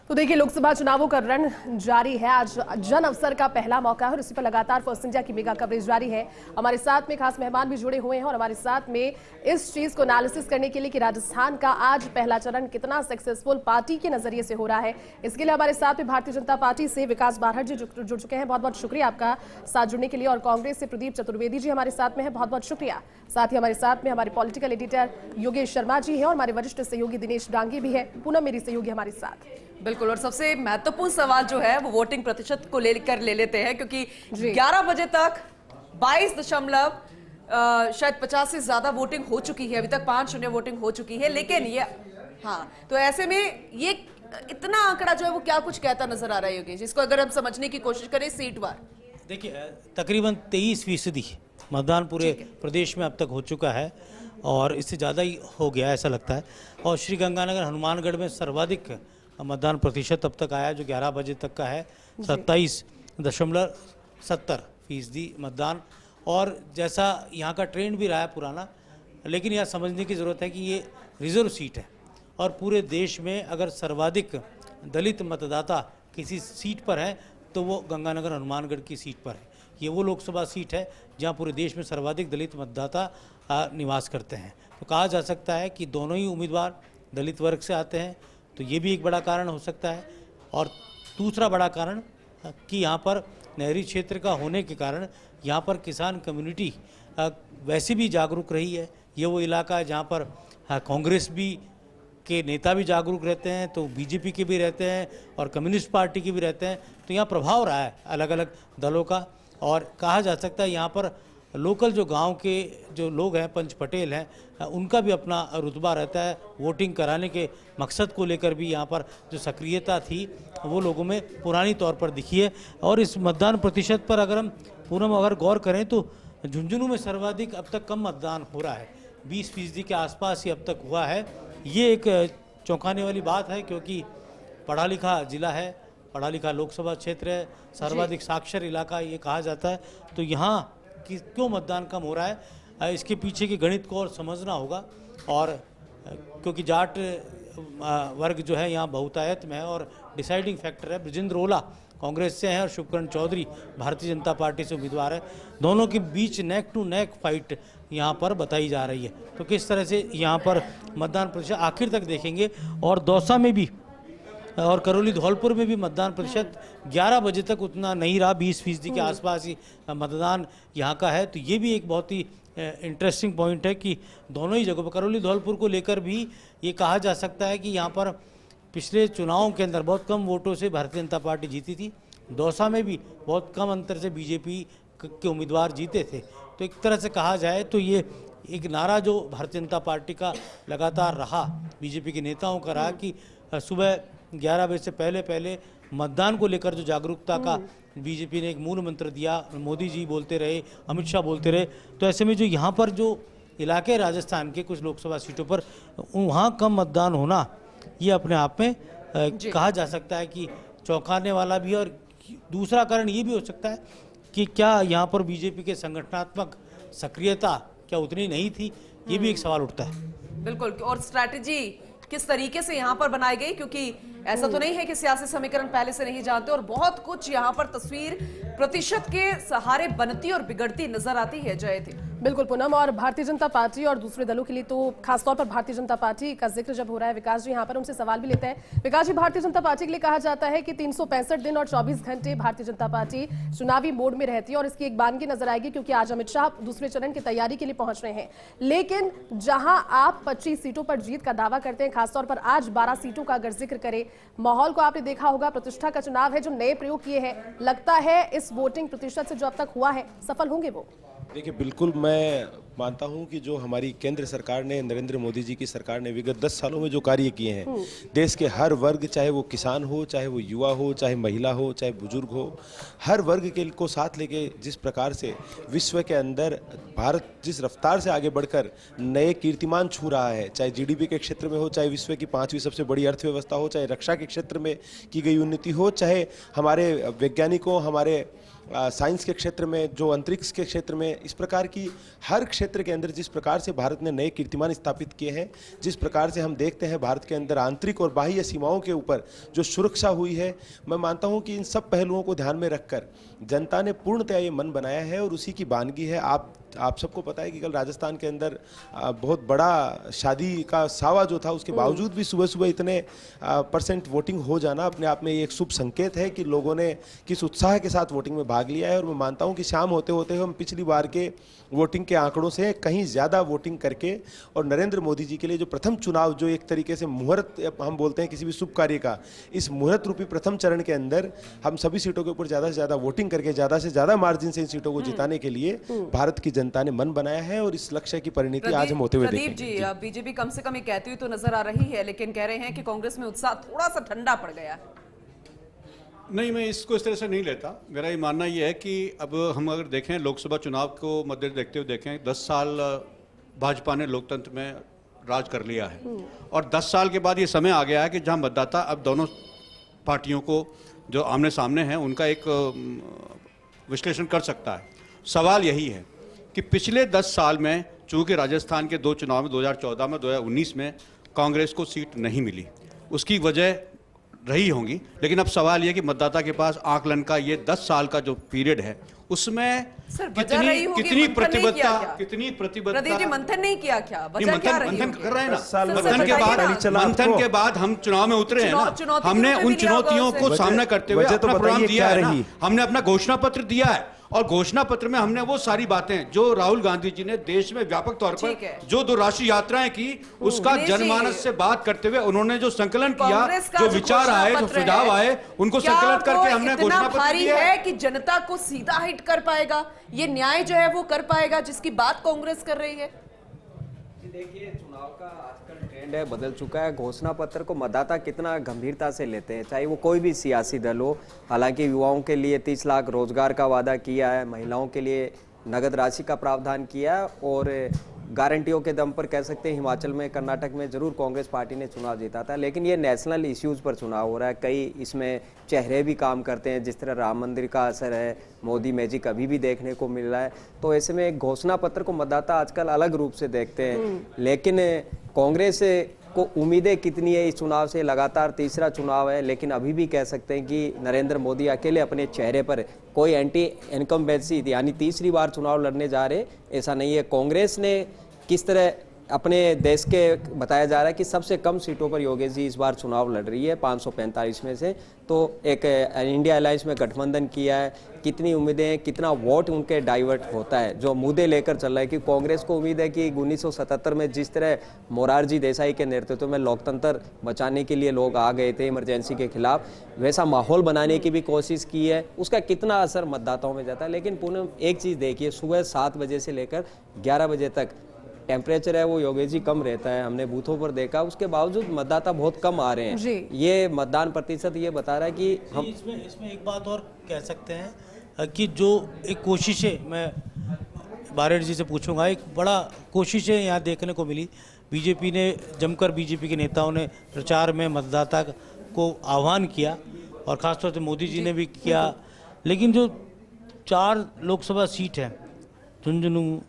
तो देखिए, लोकसभा चुनावों का रण जारी है। आज जन अवसर का पहला मौका है और इसी पर लगातार फर्स्ट इंडिया की मेगा कवरेज जारी है। हमारे साथ में खास मेहमान भी जुड़े हुए हैं और हमारे साथ में इस चीज को एनालिसिस करने के लिए कि राजस्थान का आज पहला चरण कितना सक्सेसफुल पार्टी के नजरिए से हो रहा है, इसके लिए हमारे साथ में भारतीय जनता पार्टी से विकास बारहट जी जुड़ चुके हैं। बहुत बहुत शुक्रिया आपका साथ जुड़ने के लिए। और कांग्रेस से प्रदीप चतुर्वेदी जी हमारे साथ में है, बहुत बहुत शुक्रिया। साथ ही हमारे साथ में हमारे पॉलिटिकल एडिटर योगेश शर्मा जी है और हमारे वरिष्ठ सहयोगी दिनेश डांगे भी है। पूनम मेरी सहयोगी हमारे साथ। बिल्कुल। और सबसे महत्वपूर्ण सवाल जो है वो वोटिंग प्रतिशत को लेकर ले लेते हैं, क्योंकि 11 बजे तक 22 शायद 50 से ज्यादा वोटिंग हो चुकी है। अभी तक 5-0 वोटिंग हो चुकी है, लेकिन ये तो ऐसे में ये इतना आंकड़ा जो है वो क्या कुछ कहता नजर आ रहा है योगेश, जिसको अगर हम समझने की कोशिश करें सीटवार। देखिए, तकरीबन 23% मतदान पूरे प्रदेश में अब तक हो चुका है और इससे ज़्यादा ही हो गया ऐसा लगता है। और श्रीगंगानगर हनुमानगढ़ में सर्वाधिक मतदान प्रतिशत अब तक आया, जो 11 बजे तक का है 27.70% मतदान। और जैसा यहाँ का ट्रेंड भी रहा है पुराना, लेकिन यह समझने की ज़रूरत है कि ये रिजर्व सीट है और पूरे देश में अगर सर्वाधिक दलित मतदाता किसी सीट पर है तो वो गंगानगर हनुमानगढ़ की सीट पर है। ये वो लोकसभा सीट है जहाँ पूरे देश में सर्वाधिक दलित मतदाता निवास करते हैं। तो कहा जा सकता है कि दोनों ही उम्मीदवार दलित वर्ग से आते हैं, तो ये भी एक बड़ा कारण हो सकता है। और दूसरा बड़ा कारण कि यहाँ पर नहरी क्षेत्र का होने के कारण यहाँ पर किसान कम्युनिटी वैसे भी जागरूक रही है। ये वो इलाका है जहाँ पर कांग्रेस भी के नेता भी जागरूक रहते हैं, तो बीजेपी के भी रहते हैं और कम्युनिस्ट पार्टी के भी रहते हैं। तो यहाँ प्रभाव रहा है अलग अलग दलों का। और कहा जा सकता है यहाँ पर लोकल जो गांव के जो लोग हैं, पंच पटेल हैं, उनका भी अपना रुतबा रहता है। वोटिंग कराने के मकसद को लेकर भी यहाँ पर जो सक्रियता थी वो लोगों में पुरानी तौर पर दिखी है। और इस मतदान प्रतिशत पर अगर हम अगर गौर करें तो झुंझुनू में सर्वाधिक अब तक कम मतदान हो रहा है, 20% के आसपास ही अब तक हुआ है। ये एक चौंकाने वाली बात है, क्योंकि पढ़ा लिखा जिला है, पढ़ा लिखा लोकसभा क्षेत्र है, सर्वाधिक साक्षर इलाका ये कहा जाता है। तो यहाँ कि क्यों मतदान कम हो रहा है, इसके पीछे के गणित को और समझना होगा। और क्योंकि जाट वर्ग जो है यहाँ बहुतायत में है और डिसाइडिंग फैक्टर है। ब्रजेंद्र ओला कांग्रेस से हैं और शुभकरण चौधरी भारतीय जनता पार्टी से उम्मीदवार है। दोनों के बीच नेक टू नेक फाइट यहाँ पर बताई जा रही है। तो किस तरह से यहाँ पर मतदान प्रतिशत आखिर तक देखेंगे। और दौसा में भी और करौली धौलपुर में भी मतदान प्रतिशत 11 बजे तक उतना नहीं रहा, 20% के आसपास ही मतदान यहाँ का है। तो ये भी एक बहुत ही इंटरेस्टिंग पॉइंट है कि दोनों ही जगहों पर करौली धौलपुर को लेकर भी ये कहा जा सकता है कि यहाँ पर पिछले चुनावों के अंदर बहुत कम वोटों से भारतीय जनता पार्टी जीती थी। दौसा में भी बहुत कम अंतर से बीजेपी के उम्मीदवार जीते थे। तो एक तरह से कहा जाए तो ये एक नारा जो भारतीय जनता पार्टी का लगातार रहा, बीजेपी के नेताओं का रहा कि सुबह 11 बजे से पहले मतदान को लेकर जो जागरूकता का बीजेपी ने एक मूल मंत्र दिया, मोदी जी बोलते रहे, अमित शाह बोलते रहे। तो ऐसे में जो यहाँ पर जो इलाके राजस्थान के कुछ लोकसभा सीटों पर वहाँ कम मतदान होना, ये अपने आप में कहा जा सकता है कि चौंकाने वाला भी। और दूसरा कारण ये भी हो सकता है कि क्या यहाँ पर बीजेपी के संगठनात्मक सक्रियता क्या उतनी नहीं थी, ये भी एक सवाल उठता है। बिल्कुल। और स्ट्रैटेजी किस तरीके से यहाँ पर बनाई गई, क्योंकि ऐसा तो नहीं है कि सियासी समीकरण पहले से नहीं जानते और बहुत कुछ यहाँ पर तस्वीर प्रतिशत के सहारे बनती और बिगड़ती नजर आती है। जय थी बिल्कुल पूनम। और भारतीय जनता पार्टी और दूसरे दलों के लिए तो खासतौर पर भारतीय जनता पार्टी का जिक्र जब हो रहा है, विकास जी यहाँ पर उनसे सवाल भी लेते हैं। विकास जी, भारतीय जनता पार्टी के लिए कहा जाता है कि 365 दिन और 24 घंटे भारतीय जनता पार्टी चुनावी मोड में रहती है और इसकी एक बानगी नजर आएगी, क्योंकि आज अमित शाह दूसरे चरण की तैयारी के लिए पहुंच रहे हैं। लेकिन जहां आप 25 सीटों पर जीत का दावा करते हैं, खासतौर पर आज 12 सीटों का अगर जिक्र करें, माहौल को आपने देखा होगा, प्रतिष्ठा का चुनाव है, जो नए प्रयोग किए हैं, लगता है इस वोटिंग प्रतिशत से जो अब तक हुआ है सफल होंगे वो? देखिए, बिल्कुल मैं मानता हूं कि जो हमारी केंद्र सरकार ने, नरेंद्र मोदी जी की सरकार ने विगत 10 सालों में जो कार्य किए हैं, देश के हर वर्ग, चाहे वो किसान हो, चाहे वो युवा हो, चाहे महिला हो, चाहे बुजुर्ग हो, हर वर्ग के को साथ लेके जिस प्रकार से विश्व के अंदर भारत जिस रफ्तार से आगे बढ़कर नए कीर्तिमान छू रहा है, चाहे जीडीपी के क्षेत्र में हो, चाहे विश्व की 5वीं सबसे बड़ी अर्थव्यवस्था हो, चाहे रक्षा के क्षेत्र में की गई उन्नति हो, चाहे हमारे वैज्ञानिकों, हमारे साइंस के क्षेत्र में, जो अंतरिक्ष के क्षेत्र में, इस प्रकार की हर क्षेत्र के अंदर जिस प्रकार से भारत ने नए कीर्तिमान स्थापित किए हैं, जिस प्रकार से हम देखते हैं भारत के अंदर आंतरिक और बाह्य सीमाओं के ऊपर जो सुरक्षा हुई है, मैं मानता हूं कि इन सब पहलुओं को ध्यान में रखकर जनता ने पूर्णतया ये मन बनाया है और उसी की वानगी है। आप सबको पता है कि कल राजस्थान के अंदर बहुत बड़ा शादी का सावा जो था, उसके बावजूद भी सुबह सुबह इतने % वोटिंग हो जाना अपने आप में ये एक शुभ संकेत है कि लोगों ने किस उत्साह के साथ वोटिंग में भाग लिया है। और मैं मानता हूं कि शाम होते होते हम पिछली बार के वोटिंग के आंकड़ों से कहीं ज़्यादा वोटिंग करके और नरेंद्र मोदी जी के लिए जो प्रथम चुनाव, जो एक तरीके से मुहूर्त हम बोलते हैं किसी भी शुभ कार्य का, इस मुहूर्त रूपी प्रथम चरण के अंदर हम सभी सीटों के ऊपर ज़्यादा से ज़्यादा वोटिंग करके ज़्यादा से ज़्यादा मार्जिन से इन सीटों को जिताने के लिए भारत की जनता ने मन बनाया है और इस लक्ष्य की परिणति आज हम होते हुए प्रदीप देखेंगे। जी, बीजेपी कम से कम ये कहती हुई तो नजर आ रही है, लेकिन कह रहे हैं कि कांग्रेस में उत्साह थोड़ा सा ठंडा पड़ गया है। नहीं, मैं इसको इस तरह से नहीं लेता। मेरा ये मानना ये है कि अब हम अगर देखें लोकसभा चुनाव को मद्देनजर देखते हुए देखें, 10 साल भाजपा ने लोकतंत्र में राज कर लिया है और 10 साल के बाद ये समय आ गया है कि जहां मतदाता अब दोनों पार्टियों को जो आमने सामने हैं उनका एक विश्लेषण कर सकता है। सवाल यही है कि पिछले 10 साल में, चूंकि राजस्थान के 2 चुनाव में 2014 में 2019 में कांग्रेस को सीट नहीं मिली, उसकी वजह रही होंगी, लेकिन अब सवाल यह कि मतदाता के पास आकलन का ये 10 साल का जो पीरियड है उसमें कितनी प्रतिबद्धता प्रदीप जी, मंथन नहीं किया क्या? वजह क्या रही मंथन होगी? कर रहे हैं ना। 10 साल मंथन के बाद हम चुनाव में उतरे हैं ना। हमने उन चुनौतियों को सामना करते हुए अपना प्रोग्राम दिया है ना। हमने अपना घोषणा पत्र दिया है और घोषणा पत्र में हमने वो सारी बातें जो राहुल गांधी जी ने देश में व्यापक तौर पर जो 2 राष्ट्रीय यात्राएं की, उसका जनमानस से बात करते हुए उन्होंने जो संकलन किया, जो विचार आए, जो सुझाव आए, उनको संकलित करके हमने घोषणा पत्र दिया है कि जनता को सीधा हिट कर पाएगा, ये न्याय जो है वो कर पाएगा जिसकी बात कांग्रेस कर रही है। देखिए, चुनाव का आजकल ट्रेंड है, बदल चुका है। घोषणा पत्र को मतदाता कितना गंभीरता से लेते हैं, चाहे वो कोई भी सियासी दल हो। हालांकि युवाओं के लिए 30 लाख रोजगार का वादा किया है, महिलाओं के लिए नगद राशि का प्रावधान किया है और गारंटियों के दम पर कह सकते हैं हिमाचल में, कर्नाटक में जरूर कांग्रेस पार्टी ने चुनाव जीता था, लेकिन ये नेशनल इश्यूज़ पर चुनाव हो रहा है। कई इसमें चेहरे भी काम करते हैं, जिस तरह राम मंदिर का असर है, मोदी मैजिक अभी भी देखने को मिल रहा है। तो ऐसे में एक घोषणा पत्र को मतदाता आजकल अलग रूप से देखते हैं, लेकिन कांग्रेस को उम्मीदें कितनी है इस चुनाव से? लगातार तीसरा चुनाव है, लेकिन अभी भी कह सकते हैं कि नरेंद्र मोदी अकेले अपने चेहरे पर कोई एंटी इनकम्बेंसी यानी तीसरी बार चुनाव लड़ने जा रहे, ऐसा नहीं है। कांग्रेस ने किस तरह अपने देश के बताया जा रहा है कि सबसे कम सीटों पर योगेश जी इस बार चुनाव लड़ रही है 545 में से, तो एक इंडिया अलायंस में गठबंधन किया है। कितनी उम्मीदें हैं, कितना वोट उनके डाइवर्ट होता है जो मुद्दे लेकर चल रहा है? कि कांग्रेस को उम्मीद है कि 1977 में जिस तरह मोरारजी देसाई के नेतृत्व में लोकतंत्र बचाने के लिए लोग आ गए थे इमरजेंसी के खिलाफ, वैसा माहौल बनाने की भी कोशिश की है, उसका कितना असर मतदाताओं में जाता है। लेकिन पूनम, एक चीज़ देखिए, सुबह 7 बजे से लेकर 11 बजे तक टेम्परेचर है वो योगेश जी कम रहता है, हमने बूथों पर देखा, उसके बावजूद मतदाता बहुत कम आ रहे हैं। ये मतदान प्रतिशत ये बता रहा है कि हम इसमें एक बात और कह सकते हैं कि जो एक कोशिशें, मैं बारेड जी से पूछूंगा, एक बड़ा कोशिशें यहाँ देखने को मिली। बीजेपी ने जमकर, बीजेपी के नेताओं ने प्रचार में मतदाता को आह्वान किया और ख़ासतौर से मोदी जी ने भी किया, लेकिन जो 4 लोकसभा सीट है, झुंझुनू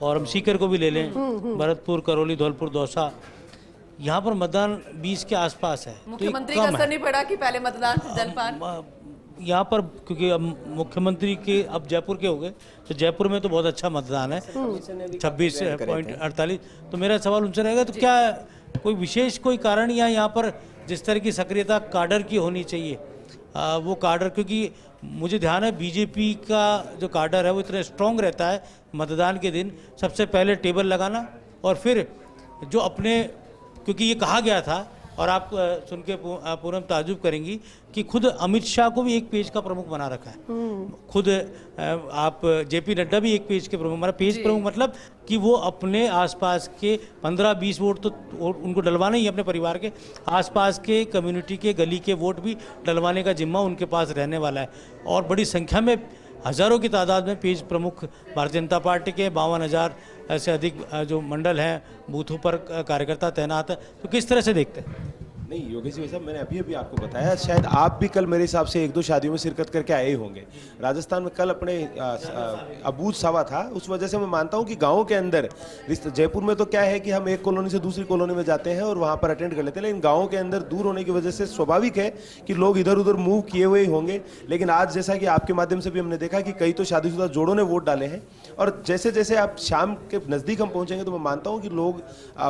और हम सीकर को भी ले लें, भरतपुर, करौली, धौलपुर, दौसा, यहाँ पर मतदान 20 के आसपास है। मुख्यमंत्री का असर नहीं पड़ा कि पहले मतदान से जलपान यहाँ पर, क्योंकि अब मुख्यमंत्री के अब जयपुर के हो गए, तो जयपुर में तो बहुत अच्छा मतदान है, 26.48। तो मेरा सवाल उनसे रहेगा, तो क्या कोई विशेष कोई कारण या यहाँ पर जिस तरह की सक्रियता काडर की होनी चाहिए, वो काडर, क्योंकि मुझे ध्यान है बीजेपी का जो काडर है वो इतना स्ट्रॉन्ग रहता है, मतदान के दिन सबसे पहले टेबल लगाना और फिर जो अपने, क्योंकि ये कहा गया था और आप सुन के पूनम ताजुब करेंगी कि खुद अमित शाह को भी एक पेज का प्रमुख बना रखा है, खुद आप जेपी नड्डा भी एक पेज के प्रमुख, मतलब पेज प्रमुख मतलब कि वो अपने आसपास के 15-20 वोट तो उनको डलवाना ही, अपने परिवार के आसपास के कम्युनिटी के गली के वोट भी डलवाने का जिम्मा उनके पास रहने वाला है। और बड़ी संख्या में, हज़ारों की तादाद में पेज प्रमुख भारतीय जनता पार्टी के 52,000 से अधिक जो मंडल हैं, बूथों पर कार्यकर्ता तैनात है। तो किस तरह से देखते हैं? नहीं योगेश जी साहब, मैंने अभी आपको बताया, शायद आप भी कल मेरे हिसाब से 1-2 शादियों में शिरकत करके आए होंगे। राजस्थान में कल अपने अबूझ सावा था, उस वजह से मैं मानता हूं कि गाँव के अंदर, जयपुर में तो क्या है कि हम एक कॉलोनी से दूसरी कॉलोनी में जाते हैं और वहां पर अटेंड कर लेते हैं, लेकिन गाँव के अंदर दूर होने की वजह से स्वाभाविक है कि लोग इधर उधर मूव किए हुए होंगे। लेकिन आज जैसा कि आपके माध्यम से भी हमने देखा कि कई तो शादीशुदा जोड़ों ने वोट डाले हैं, और जैसे जैसे आप शाम के नज़दीक हम पहुंचेंगे तो मैं मानता हूं कि लोग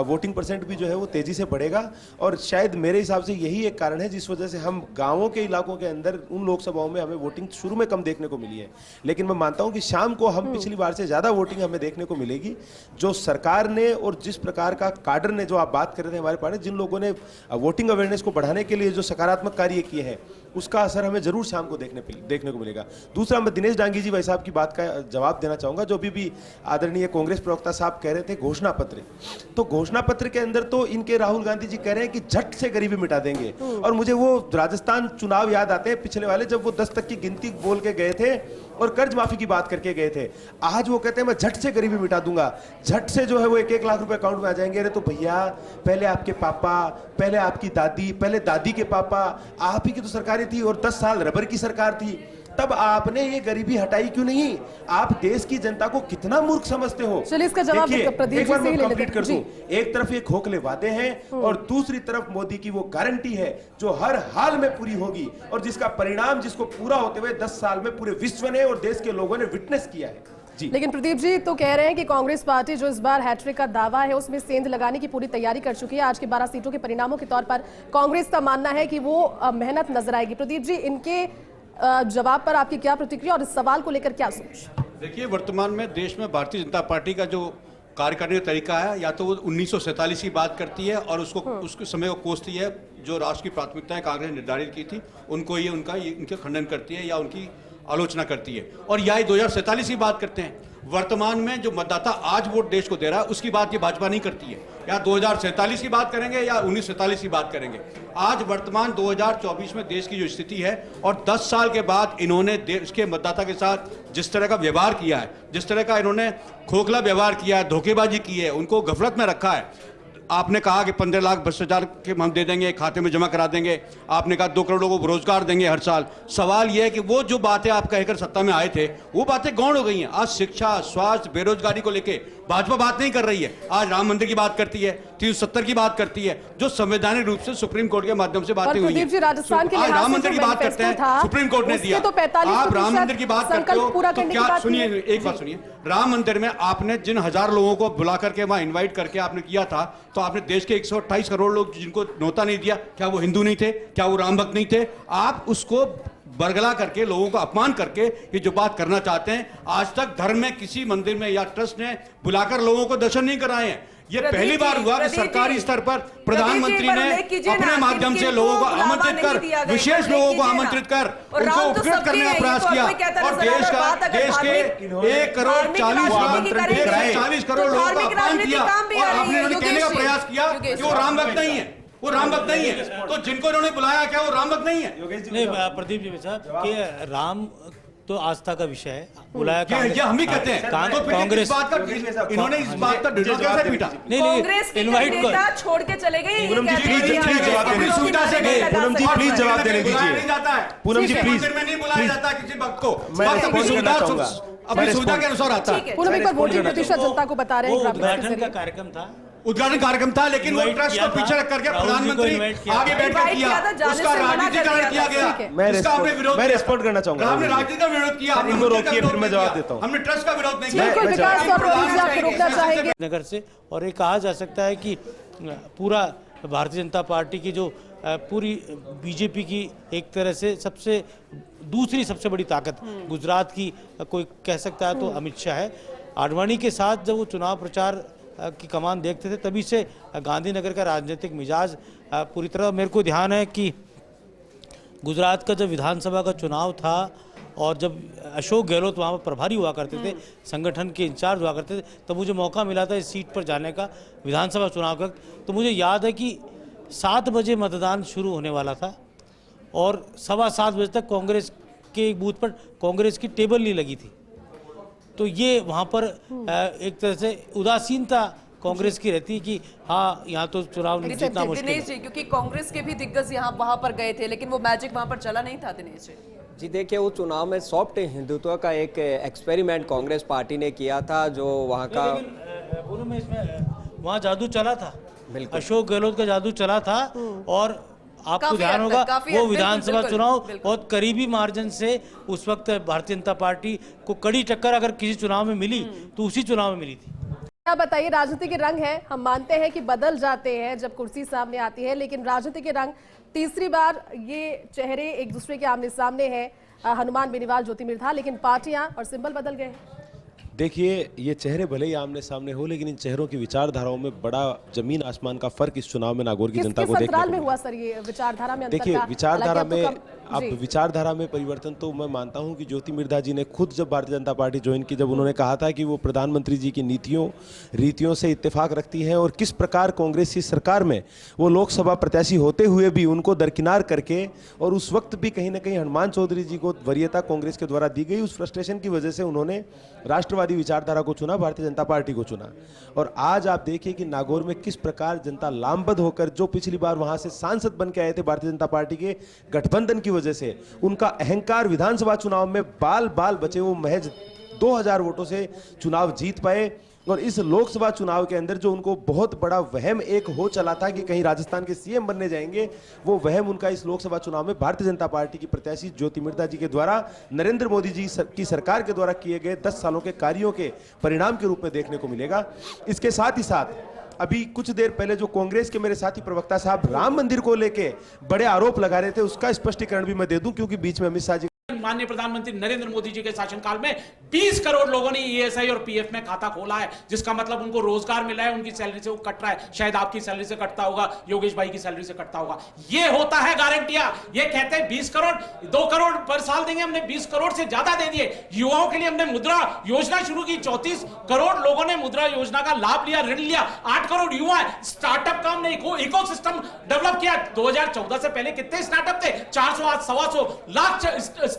वोटिंग परसेंट भी जो है वो तेजी से बढ़ेगा। और शायद मेरे हिसाब से यही एक कारण है जिस वजह से हम गांवों के इलाकों के अंदर उन लोकसभाओं में हमें वोटिंग शुरू में कम देखने को मिली है, लेकिन मैं मानता हूं कि शाम को हम पिछली बार से ज़्यादा वोटिंग हमें देखने को मिलेगी। जो सरकार ने और जिस प्रकार का काडर ने, जो आप बात कर रहे थे हमारे पास, जिन लोगों ने वोटिंग अवेयरनेस को बढ़ाने के लिए जो सकारात्मक कार्य किए हैं, उसका असर हमें जरूर शाम को देखने को मिलेगा। दूसरा, मैं दिनेश डांगी जी भाई साहब की बात का जवाब देना चाहूंगा, जो भी आदरणीय कांग्रेस प्रवक्ता साहब कह रहे थे घोषणा पत्र, तो घोषणा पत्र के अंदर तो इनके राहुल गांधी जी कह रहे हैं कि झट से गरीबी मिटा देंगे, और मुझे वो राजस्थान चुनाव याद आते हैं पिछले वाले, जब वो 10 तक की गिनती बोल के गए थे और कर्ज माफी की बात करके गए थे। आज वो कहते हैं मैं झट से गरीबी मिटा दूंगा, झट से जो है वो 1-1 लाख रुपए अकाउंट में आ जाएंगे। अरे तो भैया, पहले आपके पापा, पहले आपकी दादी, पहले दादी के पापा, आप ही की तो सरकारें थी और 10 साल रबर की सरकार थी, तब आपने ये गरीबी हटाई क्यों नहीं? आप देश की जनता को कितना मूर्ख समझते हो? चलिए इसका जवाब प्रदीप जी से ही ले लेते हैं। कर दूं, एक तरफ ये खोखले वादे हैं और दूसरी तरफ मोदी की वो गारंटी है जो हर हाल में पूरी होगी, और जिसका परिणाम, जिसको पूरा होते हुए 10 साल में पूरे विश्व ने और देश के लोगों ने विटनेस किया है जी। लेकिन प्रदीप जी तो कह रहे हैं कि कांग्रेस पार्टी जो इस बार हैट्रिक का दावा है उसमें सेंध लगाने की पूरी तैयारी कर चुकी है। आज के 12 सीटों के परिणामों के तौर पर कांग्रेस का मानना है कि वो मेहनत नजर आएगी। प्रदीप जी, इनके जवाब पर आपकी क्या प्रतिक्रिया और इस सवाल को लेकर क्या सोच? देखिए, वर्तमान में देश में भारतीय जनता पार्टी का जो कार्य करने का तरीका है, या तो वो 1947 की बात करती है और उसके समय को कोसती है, जो राष्ट्र की प्राथमिकताएं कांग्रेस ने निर्धारित की थी उनको इनके खंडन करती है या उनकी आलोचना करती है, और या 2047 की बात करते हैं। वर्तमान में जो मतदाता आज वोट देश को दे रहा है उसकी बात ये भाजपा नहीं करती है। या 2047 की बात करेंगे या 1947 की बात करेंगे, आज वर्तमान 2024 में देश की जो स्थिति है, और 10 साल के बाद इन्होंने देश के मतदाता के साथ जिस तरह का व्यवहार किया है, जिस तरह का इन्होंने खोखला व्यवहार किया है, धोखेबाजी की है, उनको गफलत में रखा है। आपने कहा कि 15 लाख भ्रष्टाचार के हम दे देंगे, खाते में जमा करा देंगे, आपने कहा 2 करोड़ लोगों को रोजगार देंगे हर साल। सवाल यह है कि वो जो बातें आप कहकर सत्ता में आए थे वो बातें गौण हो गई हैं। आज शिक्षा, स्वास्थ्य, बेरोजगारी को लेके भाजपा बात नहीं कर रही है। आज राम मंदिर की बात करती है, 370 की बात करती है, जो संवैधानिक रूप से सुप्रीम कोर्ट के माध्यम से बातें हुई हैं। राजस्थान के आज राम मंदिर की बात करते हैं, सुप्रीम कोर्ट ने दिया। आप राम मंदिर की बात करते हो तो क्या, सुनिए एक बात सुनिए, राम मंदिर में आपने जिन 1000 लोगों को बुला करके वहां इन्वाइट करके आपने किया था, तो आपने देश के 128 करोड़ लोग जिनको न्योता नहीं दिया, क्या वो हिंदू नहीं थे? क्या वो राम भक्त नहीं थे? आप उसको बरगला करके, लोगों को अपमान करके ये जो बात करना चाहते हैं, आज तक धर्म में किसी मंदिर में या ट्रस्ट ने बुलाकर लोगों को दर्शन नहीं कराए हैं। ये पहली बार हुआ कि सरकारी स्तर पर प्रधानमंत्री ने अपने माध्यम से लोगों को आमंत्रित कर, विशेष लोगों को आमंत्रित कर उनको उपकृत करने का प्रयास किया, और देश के 1 करोड़ 40 करोड़ लोगों का अपमान किया, और आपने कहने का प्रयास किया कि वो राम भक्त नहीं है, वो राम भक्त नहीं है। तो जिनको इन्होंने बुलाया, क्या वो राम भक्त नहीं है? नहीं, प्रदीप जी साहब, कि राम तो आस्था का विषय है, बुलाया क्या हम ही कहते हैं, तो कांग्रेस इन्होंने इस बात का डिटेल कैसे पीटा? कांग्रेस के नेता छोड़ के चले गए। पूनम जी प्लीज जवाब देने दीजिए। पूनम जी प्लीज जवाब देने दीजिए। पूनम जी प्लीज, में नहीं बुलाया जाता किसी भक्त को, मैं रिस्पॉन्स करना चाहूंगा, अपनी सुविधा के अनुसार आता है। पूनम एक बार वोटिंग प्रतिशत जनता को बता रहे हैं। उद्घाटन का कार्यक्रम था, उद्घाटन कार्यक्रम था, लेकिन वो ट्रस्ट को पीछे रख करके प्रधानमंत्री आगे बैठकर किया, उसका राजनीतिकरण किया गया, उसका आपने विरोध, मैं रिस्पॉन्ड करना चाहूंगा। हमने राजनीति का विरोध किया, इनको रोकिए, फिर मैं जवाब देता हूं। हमने ट्रस्ट का विरोध नहीं किया। रोकना चाहेंगे नगर से, और ये कहा जा सकता है कि पूरा भारतीय जनता पार्टी की जो पूरी बीजेपी की एक तरह से दूसरी सबसे बड़ी ताकत गुजरात की कोई कह सकता है तो अमित शाह है। आडवाणी के साथ जब वो चुनाव प्रचार की कमान देखते थे, तभी से गांधीनगर का राजनीतिक मिजाज पूरी तरह, मेरे को ध्यान है कि गुजरात का जब विधानसभा का चुनाव था और जब अशोक गहलोत वहाँ पर प्रभारी हुआ करते थे, संगठन के इंचार्ज हुआ करते थे, तब मुझे मौका मिला था इस सीट पर जाने का विधानसभा चुनाव का। तो मुझे याद है कि 7 बजे मतदान शुरू होने वाला था और 7:15 बजे तक कांग्रेस के एक बूथ पर कांग्रेस की टेबल नहीं लगी थी। तो ये वहाँ पर एक तरह से उदासीनता कांग्रेस की रहती है कि हाँ यहाँ तो चुनाव जीतना मुश्किल दिनेश है। जी, क्योंकि कांग्रेस के भी दिग्गज यहाँ वहां पर गए थे, लेकिन वो मैजिक वहां पर चला नहीं था दिनेश जी। जी देखिए, उस चुनाव में सॉफ्ट हिंदुत्व का एक एक्सपेरिमेंट कांग्रेस पार्टी ने किया था, जो वहाँ का पूर्व में इसमें वहाँ जादू चला था, बिल्कुल। अशोक गहलोत का जादू चला था। और आपको काफी ध्यान हद होगा तक, काफी वो हद तक, विधानसभा बिल्कुल, चुनाव बिल्कुल। बहुत करीबी मार्जिन से उस वक्त भारतीय जनता पार्टी को कड़ी टक्कर अगर किसी चुनाव में मिली तो उसी चुनाव में मिली थी। क्या बताइए, राजनीति के रंग है, हम मानते हैं कि बदल जाते हैं जब कुर्सी सामने आती है, लेकिन राजनीति के रंग तीसरी बार ये चेहरे एक दूसरे के आमने सामने हैं। हनुमान बेनीवाल ज्योतिर्मय था, लेकिन पार्टियां और सिंबल बदल गए। देखिए, ये चेहरे भले ही आमने सामने हो, लेकिन इन चेहरों की विचारधाराओं में बड़ा जमीन आसमान का फर्क इस चुनाव में नागौर की जनता को देखने अंतराल को में मिला। हुआ सर ये विचारधारा में अंतर देखिए, का? विचारधारा हालांकि में अब अब विचारधारा में परिवर्तन तो मैं मानता हूं कि ज्योति मिर्धा जी ने खुद जब भारतीय जनता पार्टी ज्वाइन की, जब उन्होंने कहा था कि वो प्रधानमंत्री जी की नीतियों रीतियों से इत्तेफाक रखती हैं और किस प्रकार कांग्रेस की सरकार में वो लोकसभा प्रत्याशी होते हुए भी उनको दरकिनार करके, और उस वक्त भी कहीं ना कहीं हनुमान चौधरी जी को वरीयता कांग्रेस के द्वारा दी गई, उस फ्रस्ट्रेशन की वजह से उन्होंने राष्ट्रवादी विचारधारा को चुना, भारतीय जनता पार्टी को चुना। और आज आप देखिए कि नागौर में किस प्रकार जनता लामबंद होकर, जो पिछली बार वहां से सांसद बन के आए थे भारतीय जनता पार्टी के गठबंधन की वजह से, उनका अहंकार विधानसभा चुनाव में बाल बाल बचे, वो महज 2000 वोटों से चुनाव जीत पाए। और इस लोकसभा चुनाव के अंदर जो उनको बहुत बड़ा वहम एक हो चला था कि कहीं राजस्थान के सीएम बनने जाएंगे, वो वहम उनका इस लोकसभा चुनाव में भारतीय जनता पार्टी की प्रत्याशी ज्योति मिर्धा जी के द्वारा, नरेंद्र मोदी जी की सरकार के द्वारा किए गए 10 सालों के कार्यों के परिणाम के रूप में देखने को मिलेगा। इसके साथ ही साथ अभी कुछ देर पहले जो कांग्रेस के मेरे साथी प्रवक्ता साहब राम मंदिर को लेके बड़े आरोप लगा रहे थे, उसका स्पष्टीकरण भी मैं दे दूं, क्योंकि बीच में अमित शाह जी, माननीय प्रधानमंत्री नरेंद्र मोदी जी के शासनकाल में 20 करोड़ लोगों ने ईएसआई और पीएफ में खाता खोला है, जिसका मतलब उनको रोजगार मिला है, उनकी सैलरी से वो कट रहा है। शायद आपकी सैलरी से कटता होगा, योगेश भाई की सैलरी से कटता होगा। ये होता है गारंटियां। ये कहते हैं 20 करोड़ 2 करोड़ पर साल देंगे, हमने 20 करोड़ से ज्यादा दे दिए। युवाओं के लिए हमने मुद्रा योजना शुरू की, 34 करोड़ लोगों ने मुद्रा योजना का लाभ लिया, ऋण लिया। 8 करोड़ युवा है। स्टार्टअप का हमने इकोसिस्टम डेवलप किया। 2014 से पहले कितने स्टार्टअप थे? 400 आज 125 लाख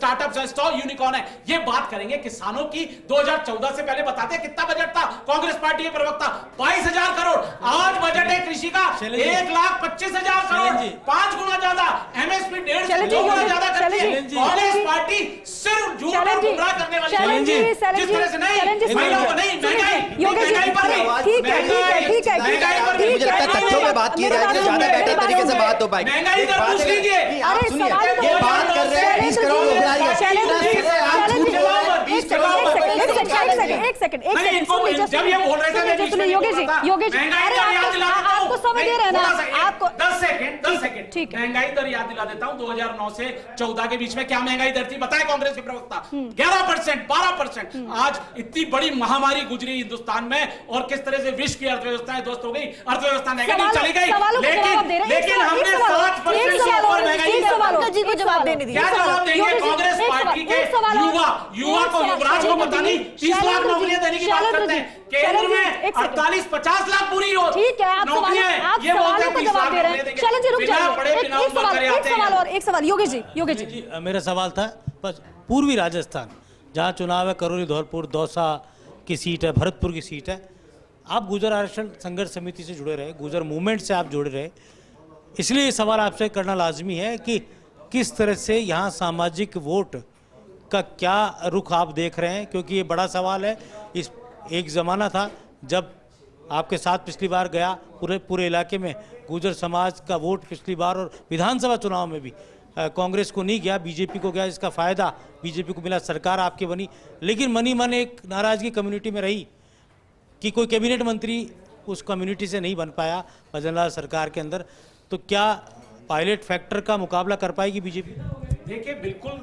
स्टार्टअप्स है, 100 यूनिकॉर्न है। ये बात करेंगे किसानों की। 2014 से पहले बताते हैं कितना बजट था कांग्रेस पार्टी के प्रवक्ता? 22,000 करोड़। आज बजट है कृषि का 1,25,000 करोड़, 5 गुना ज्यादा। एमएसपी 1.5 गुना ज्यादा करती है कांग्रेस पार्टी। सिर्फ झूठ और गुमराह करने वाली है। जिस तरह से नहीं महिलाओं को नहीं, महंगाई पर मुझे लगता है तथ्यों पे बात की जाए तो ज्यादा बेहतर तरीके से बात हो पाएगी। महंगाई दर पूछ लीजिए। आप सुनिए, ये बात कर रहे हैं 20 करोड़ एक सेकंड जब ये बोल रहे थे योगेश आपको समझ दे रहे ना आपको 10 सेकंड ठीक है। महंगाई दर याद दिला देता हूं। 2009 से 14 के बीच में क्या महंगाई दर थी बताए कांग्रेस के प्रवक्ता? 11%, 12%। आज इतनी बड़ी महामारी गुजरी हिंदुस्तान में और किस तरह से विश्व की अर्थव्यवस्था ध्वस्त हो गई, अर्थव्यवस्था नेगेटिव चली गई, लेकिन हमने 7% से ऊपर महंगाई जी को जवाब देने दीजिए। क्या जवाब देंगे कांग्रेस पार्टी के युवा को, युवराज को पता नहीं 30 लाख नौकरियां देने की बात करते हैं। केंद्र में 48-50 लाख पूरी हो ठीक है, आप सवालों का जवाब दे रहे हैं। चलो जी रुक जाइए। एक सवाल योगेश जी। मेरा सवाल था बस, पूर्वी राजस्थान जहाँ चुनाव है, करौली, धौलपुर, दौसा की सीट है, भरतपुर की सीट है, आप गुर्जर आरक्षण संघर्ष समिति से जुड़े रहे, गुर्जर मूवमेंट से आप जुड़े रहे, इसलिए ये सवाल आपसे करना लाजमी है कि किस तरह से यहाँ सामाजिक वोट का क्या रुख आप देख रहे हैं, क्योंकि ये बड़ा सवाल है। इस एक ज़माना था जब आपके साथ पिछली बार गया, पूरे इलाके में गुर्जर समाज का वोट पिछली बार और विधानसभा चुनाव में भी कांग्रेस को नहीं गया, बीजेपी को गया। इसका फ़ायदा बीजेपी को मिला, सरकार आपकी बनी, लेकिन मनी मन एक नाराज़गी कम्युनिटी में रही कि कोई कैबिनेट मंत्री उस कम्युनिटी से नहीं बन पाया भजनलाल सरकार के अंदर। तो क्या पायलट फैक्टर का मुकाबला कर पाएगी बीजेपी? देखिए, बिल्कुल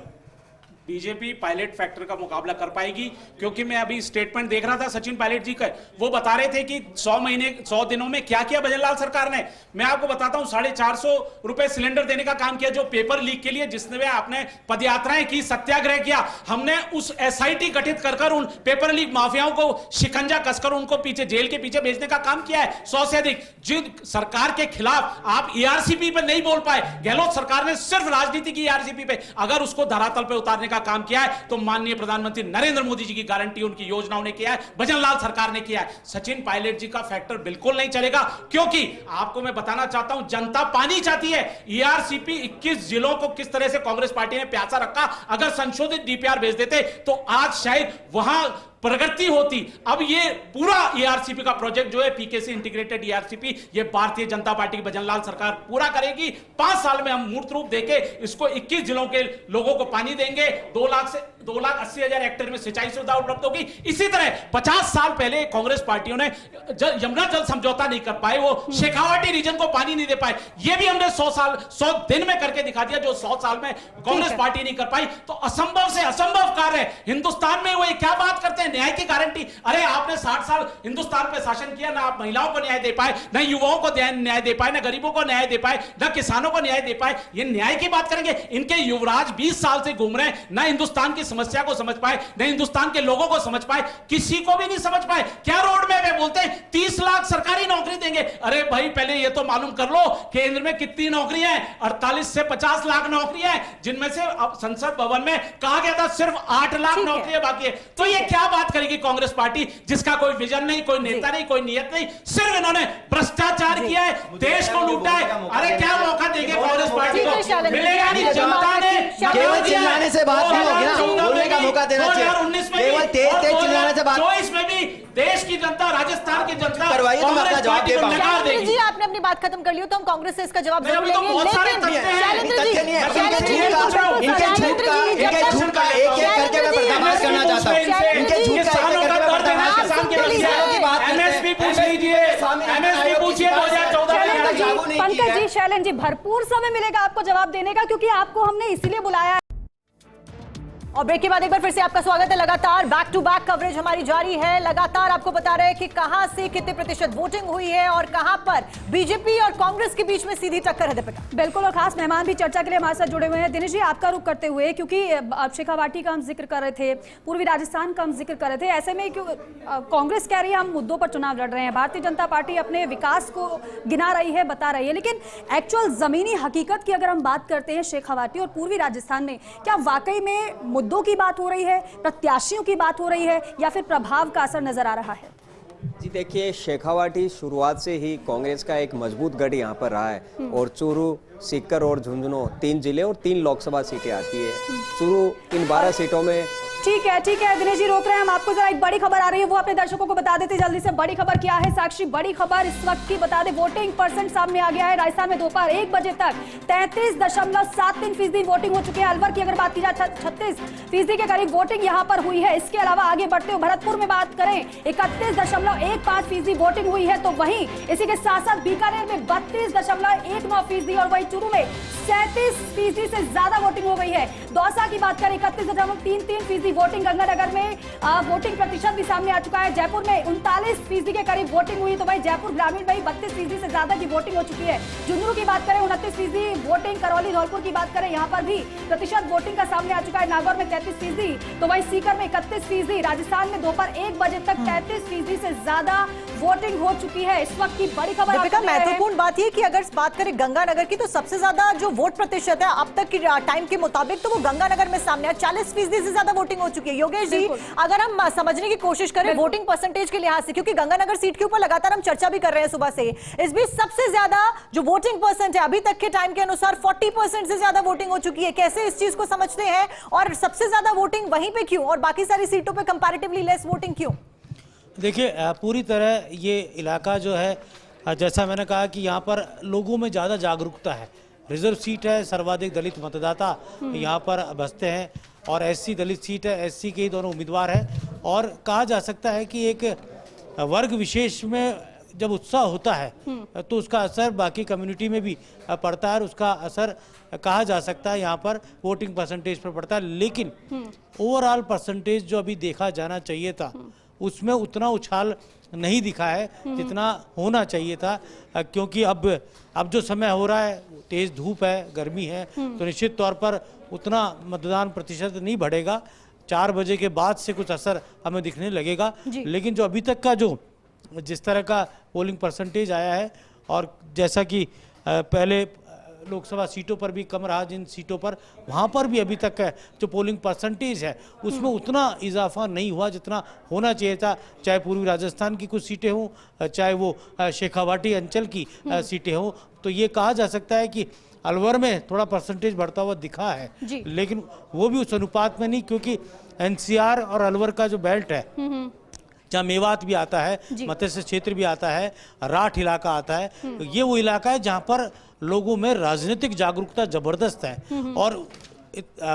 बीजेपी पायलट फैक्टर का मुकाबला कर पाएगी, क्योंकि मैं अभी स्टेटमेंट देख रहा था सचिन पायलट जी का, वो बता रहे थे कि 100 दिनों में क्या किया भजनलाल सरकार ने। मैं आपको बताता हूं, 450 रुपए सिलेंडर देने का काम किया, जो पेपर लीक के लिए जिसने आपने पदयात्राएं की, सत्याग्रह किया, हमने उस एसआईटी गठित कर उन पेपर लीक माफियाओं को शिकंजा कसकर उनको पीछे जेल के पीछे भेजने का काम किया है। 100 से अधिक जिन सरकार के खिलाफ आप ईआरसीपी पे नहीं बोल पाए, गहलोत सरकार ने सिर्फ राजनीति की ईआरसीपी पे, अगर उसको धरातल पे उतारने का का काम किया है तो माननीय प्रधानमंत्री नरेंद्र मोदी जी की गारंटी, उनकी योजनाओं ने किया है, भजनलाल सरकार ने किया है। सचिन पायलट जी का फैक्टर बिल्कुल नहीं चलेगा, क्योंकि आपको मैं बताना चाहता हूं जनता पानी चाहती है। ईआरसीपी 21 जिलों को किस तरह से कांग्रेस पार्टी ने प्यासा रखा, अगर संशोधित डीपीआर भेज देते तो आज शायद वहां प्रगति होती। अब ये पूरा ईआरसीपी का प्रोजेक्ट जो है, पीकेसी इंटीग्रेटेड ईआरसीपी, ये भारतीय जनता पार्टी की भजनलाल सरकार पूरा करेगी। 5 साल में हम मूर्त रूप देके इसको 21 जिलों के लोगों को पानी देंगे। 2,80,000 हेक्टेयर में सिंचाई सुविधा उपलब्ध होगी। इसी तरह 50 साल पहले कांग्रेस पार्टियों ने यमुना जल समझौता नहीं कर पाए, वो शेखावाटी रीजन को पानी नहीं दे पाए। ये भी हमने 100 दिन में करके दिखा दिया, जो 100 साल में कांग्रेस पार्टी नहीं कर पाई। तो असंभव से असंभव कार्य है। हिंदुस्तान में वो क्या बात करते हैं, न्याय की गारंटी। अरे आपने 60 साल हिंदुस्तान पे शासन किया, ना आप महिलाओं को न्याय दे पाए, ना युवाओं को न्याय दे पाए, ना गरीबों को न्याय दे पाए, ना किसानों को न्याय दे पाए। ये न्याय की बात करेंगे? इनके युवराज 20 साल से घूम रहे हैं, ना हिंदुस्तान की समस्या को समझ पाए, ना हिंदुस्तान के लोगों को समझ पाए, किसी को भी नहीं समझ पाए। क्या रोड मैप है? बोलते हैं 30 लाख सरकारी नौकरी देंगे। अरे भाई पहले ये तो मालूम कर लो केंद्र में कितनी नौकरियां हैं। 48 से 50 लाख नौकरियां हैं, जिनमें से अब संसद भवन में कहा गया था सिर्फ 8 लाख नौकरियां बाकी है। तो ये क्या बात करेगी कांग्रेस पार्टी, जिसका कोई विजन नहीं, कोई नेता नहीं, कोई नियत नहीं, सिर्फ इन्होंने भ्रष्टाचार किया है, देश को लूटा है। अरे क्या मौका देंगे कांग्रेस पार्टी को? मिलेगा नहीं। जनता ने केवल चिल्लाने से बात नहीं होगी ना, बोलने का मौका देना चाहिए। 2019 में केवल तेज चिल्लाने से बात। 2024 में भी देश की जनता, राजस्थान की जनता करवाइए तो मैं अपना जवाब दे पाऊंगा। शैलेंद्र जी आपने अपनी बात खत्म कर ली हो तो हम कांग्रेस से इसका जवाब जरूर अभी तो लेंगे, बहुत सारे लेकिन तथ्य हैं। शैलेंद्र जी, तथ्य नहीं है, शैलेंद्र जी, इनके झूठ का एक एक करके मैं पर्दाफाश करना चाहता हूं। इनके झूठ का किसानों का दर्द है, किसान के की बात करते हैं। एमएसपी पूछ लीजिए, एमएसपी पूछिए 2014 में। पंकज जी, शैलेंद्र जी, भरपूर समय मिलेगा आपको जवाब देने का, क्योंकि आपको हमने इसीलिए बुलाया है। और ब्रेक के बाद एक बार फिर से आपका स्वागत है। लगातार बैक टू बैक कवरेज हमारी जारी है। लगातार आपको बता रहे हैं कि कहां से कितने प्रतिशत वोटिंग हुई है और कहां पर बीजेपी और कांग्रेस के बीच में सीधी टक्कर है। दीपिका बिल्कुल, और खास मेहमान भी चर्चा के लिए हमारे साथ जुड़े हुए हैं। दिनेश जी, आपका रुख करते हुए, क्योंकि शेखावाटी का हम जिक्र कर रहे थे, पूर्वी राजस्थान का हम जिक्र कर रहे थे, ऐसे में क्यों कांग्रेस कह रही है हम मुद्दों पर चुनाव लड़ रहे हैं, भारतीय जनता पार्टी अपने विकास को गिना रही है, बता रही है, लेकिन एक्चुअल जमीनी हकीकत की अगर हम बात करते हैं शेखावाटी और पूर्वी राजस्थान में, क्या वाकई में मुद्दों की बात हो रही है, प्रत्याशियों की बात हो रही है, या फिर प्रभाव का असर नजर आ रहा है? जी देखिए, शेखावाटी शुरुआत से ही कांग्रेस का एक मजबूत गढ़ यहाँ पर रहा है और चूरू, सीकर और झुंझुनू 3 जिले और 3 लोकसभा सीटें आती है। चूरू इन 12 सीटों में ठीक है दिनेश जी, रोक रहे हैं हम आपको। जरा एक बड़ी खबर आ रही है, वो अपने दर्शकों को बता देते जल्दी से। बड़ी खबर क्या है साक्षी? बड़ी खबर इस वक्त की बता दे, वोटिंग परसेंट सामने आ गया है। राजस्थान में दोपहर 1 बजे तक 33.73% वोटिंग हो चुकी है। अलवर की अगर बात की जाए 36% के करीब वोटिंग यहाँ पर हुई है। इसके अलावा आगे बढ़ते हुए भरतपुर में बात करें 31.15% वोटिंग हुई है। तो वहीं इसी के साथ साथ बीकानेर में 32.19% और वहीं चूरू में 37% से ज्यादा वोटिंग हो गई है। दौसा की बात करें 31.33% वोटिंग। गंगानगर में वोटिंग प्रतिशत भी सामने आ चुका है। जयपुर में 39% के करीब वोटिंग हुई, तो भाई जयपुर ग्रामीण में 32% से ज्यादा की वोटिंग हो चुकी है। झुंझुनू की बात करें 29% वोटिंग। करौली धौलपुर की बात करें यहाँ पर भी प्रतिशत वोटिंग का सामने आ चुका है। नागौर में 33%, तो वही सीकर में 31%। राजस्थान में दोपहर 1 बजे तक 33% से ज्यादा वोटिंग हो चुकी है। इस वक्त की बड़ी खबर। महत्वपूर्ण बात यह कि अगर बात करें गंगानगर की, तो सबसे ज्यादा जो वोट प्रतिशत है अब तक की टाइम के मुताबिक, तो वो गंगानगर में सामने 40% से ज्यादा वोटिंग हो चुकी है। योगेश जी, अगर हम समझने की कोशिश करें वोटिंग परसेंटेज के लिहाज से, क्योंकि गंगानगर सीट के ऊपर लगातार हम चर्चा भी कर रहे हैं सुबह से, इस बीच सबसे ज्यादा जो वोटिंग परसेंट है अभी तक के टाइम के अनुसार 40% से ज्यादा वोटिंग हो चुकी है। कैसे इस चीज को समझते हैं, और सबसे ज्यादा वोटिंग वहीं पे क्यों और बाकी सारी सीटों पे कंपैरेटिवली लेस वोटिंग क्यों? देखिए, पूरी तरह ये इलाका जो है, जैसा मैंने कहा कि यहाँ पर लोगों में ज़्यादा जागरूकता है। रिजर्व सीट है, सर्वाधिक दलित मतदाता यहाँ पर बसते हैं, और एससी दलित सीट है, एससी के ही दोनों उम्मीदवार हैं। और कहा जा सकता है कि एक वर्ग विशेष में जब उत्साह होता है तो उसका असर बाकी कम्युनिटी में भी पड़ता है, और उसका असर कहा जा सकता है यहाँ पर वोटिंग परसेंटेज पर पड़ता है। लेकिन ओवरऑल परसेंटेज जो अभी देखा जाना चाहिए था, उसमें उतना उछाल नहीं दिखा है जितना होना चाहिए था, क्योंकि अब जो समय हो रहा है, तेज धूप है, गर्मी है, तो निश्चित तौर पर उतना मतदान प्रतिशत नहीं बढ़ेगा। 4 बजे के बाद से कुछ असर हमें दिखने लगेगा। लेकिन जो अभी तक का जिस तरह का पोलिंग परसेंटेज आया है, और जैसा कि पहले लोकसभा सीटों पर भी कम रहा, जिन सीटों पर वहाँ पर भी अभी तक जो पोलिंग परसेंटेज है उसमें उतना इजाफा नहीं हुआ जितना होना चाहिए था। चाहे पूर्वी राजस्थान की कुछ सीटें हों, चाहे वो शेखावाटी अंचल की सीटें हों, तो ये कहा जा सकता है कि अलवर में थोड़ा परसेंटेज बढ़ता हुआ दिखा है, लेकिन वो भी उस अनुपात में नहीं, क्योंकि एनसीआर और अलवर का जो बेल्ट है जहाँ मेवात भी आता है, मत्स्य क्षेत्र भी आता है, राठ इलाका आता है, तो ये वो इलाका है जहाँ पर लोगों में राजनीतिक जागरूकता जबरदस्त है और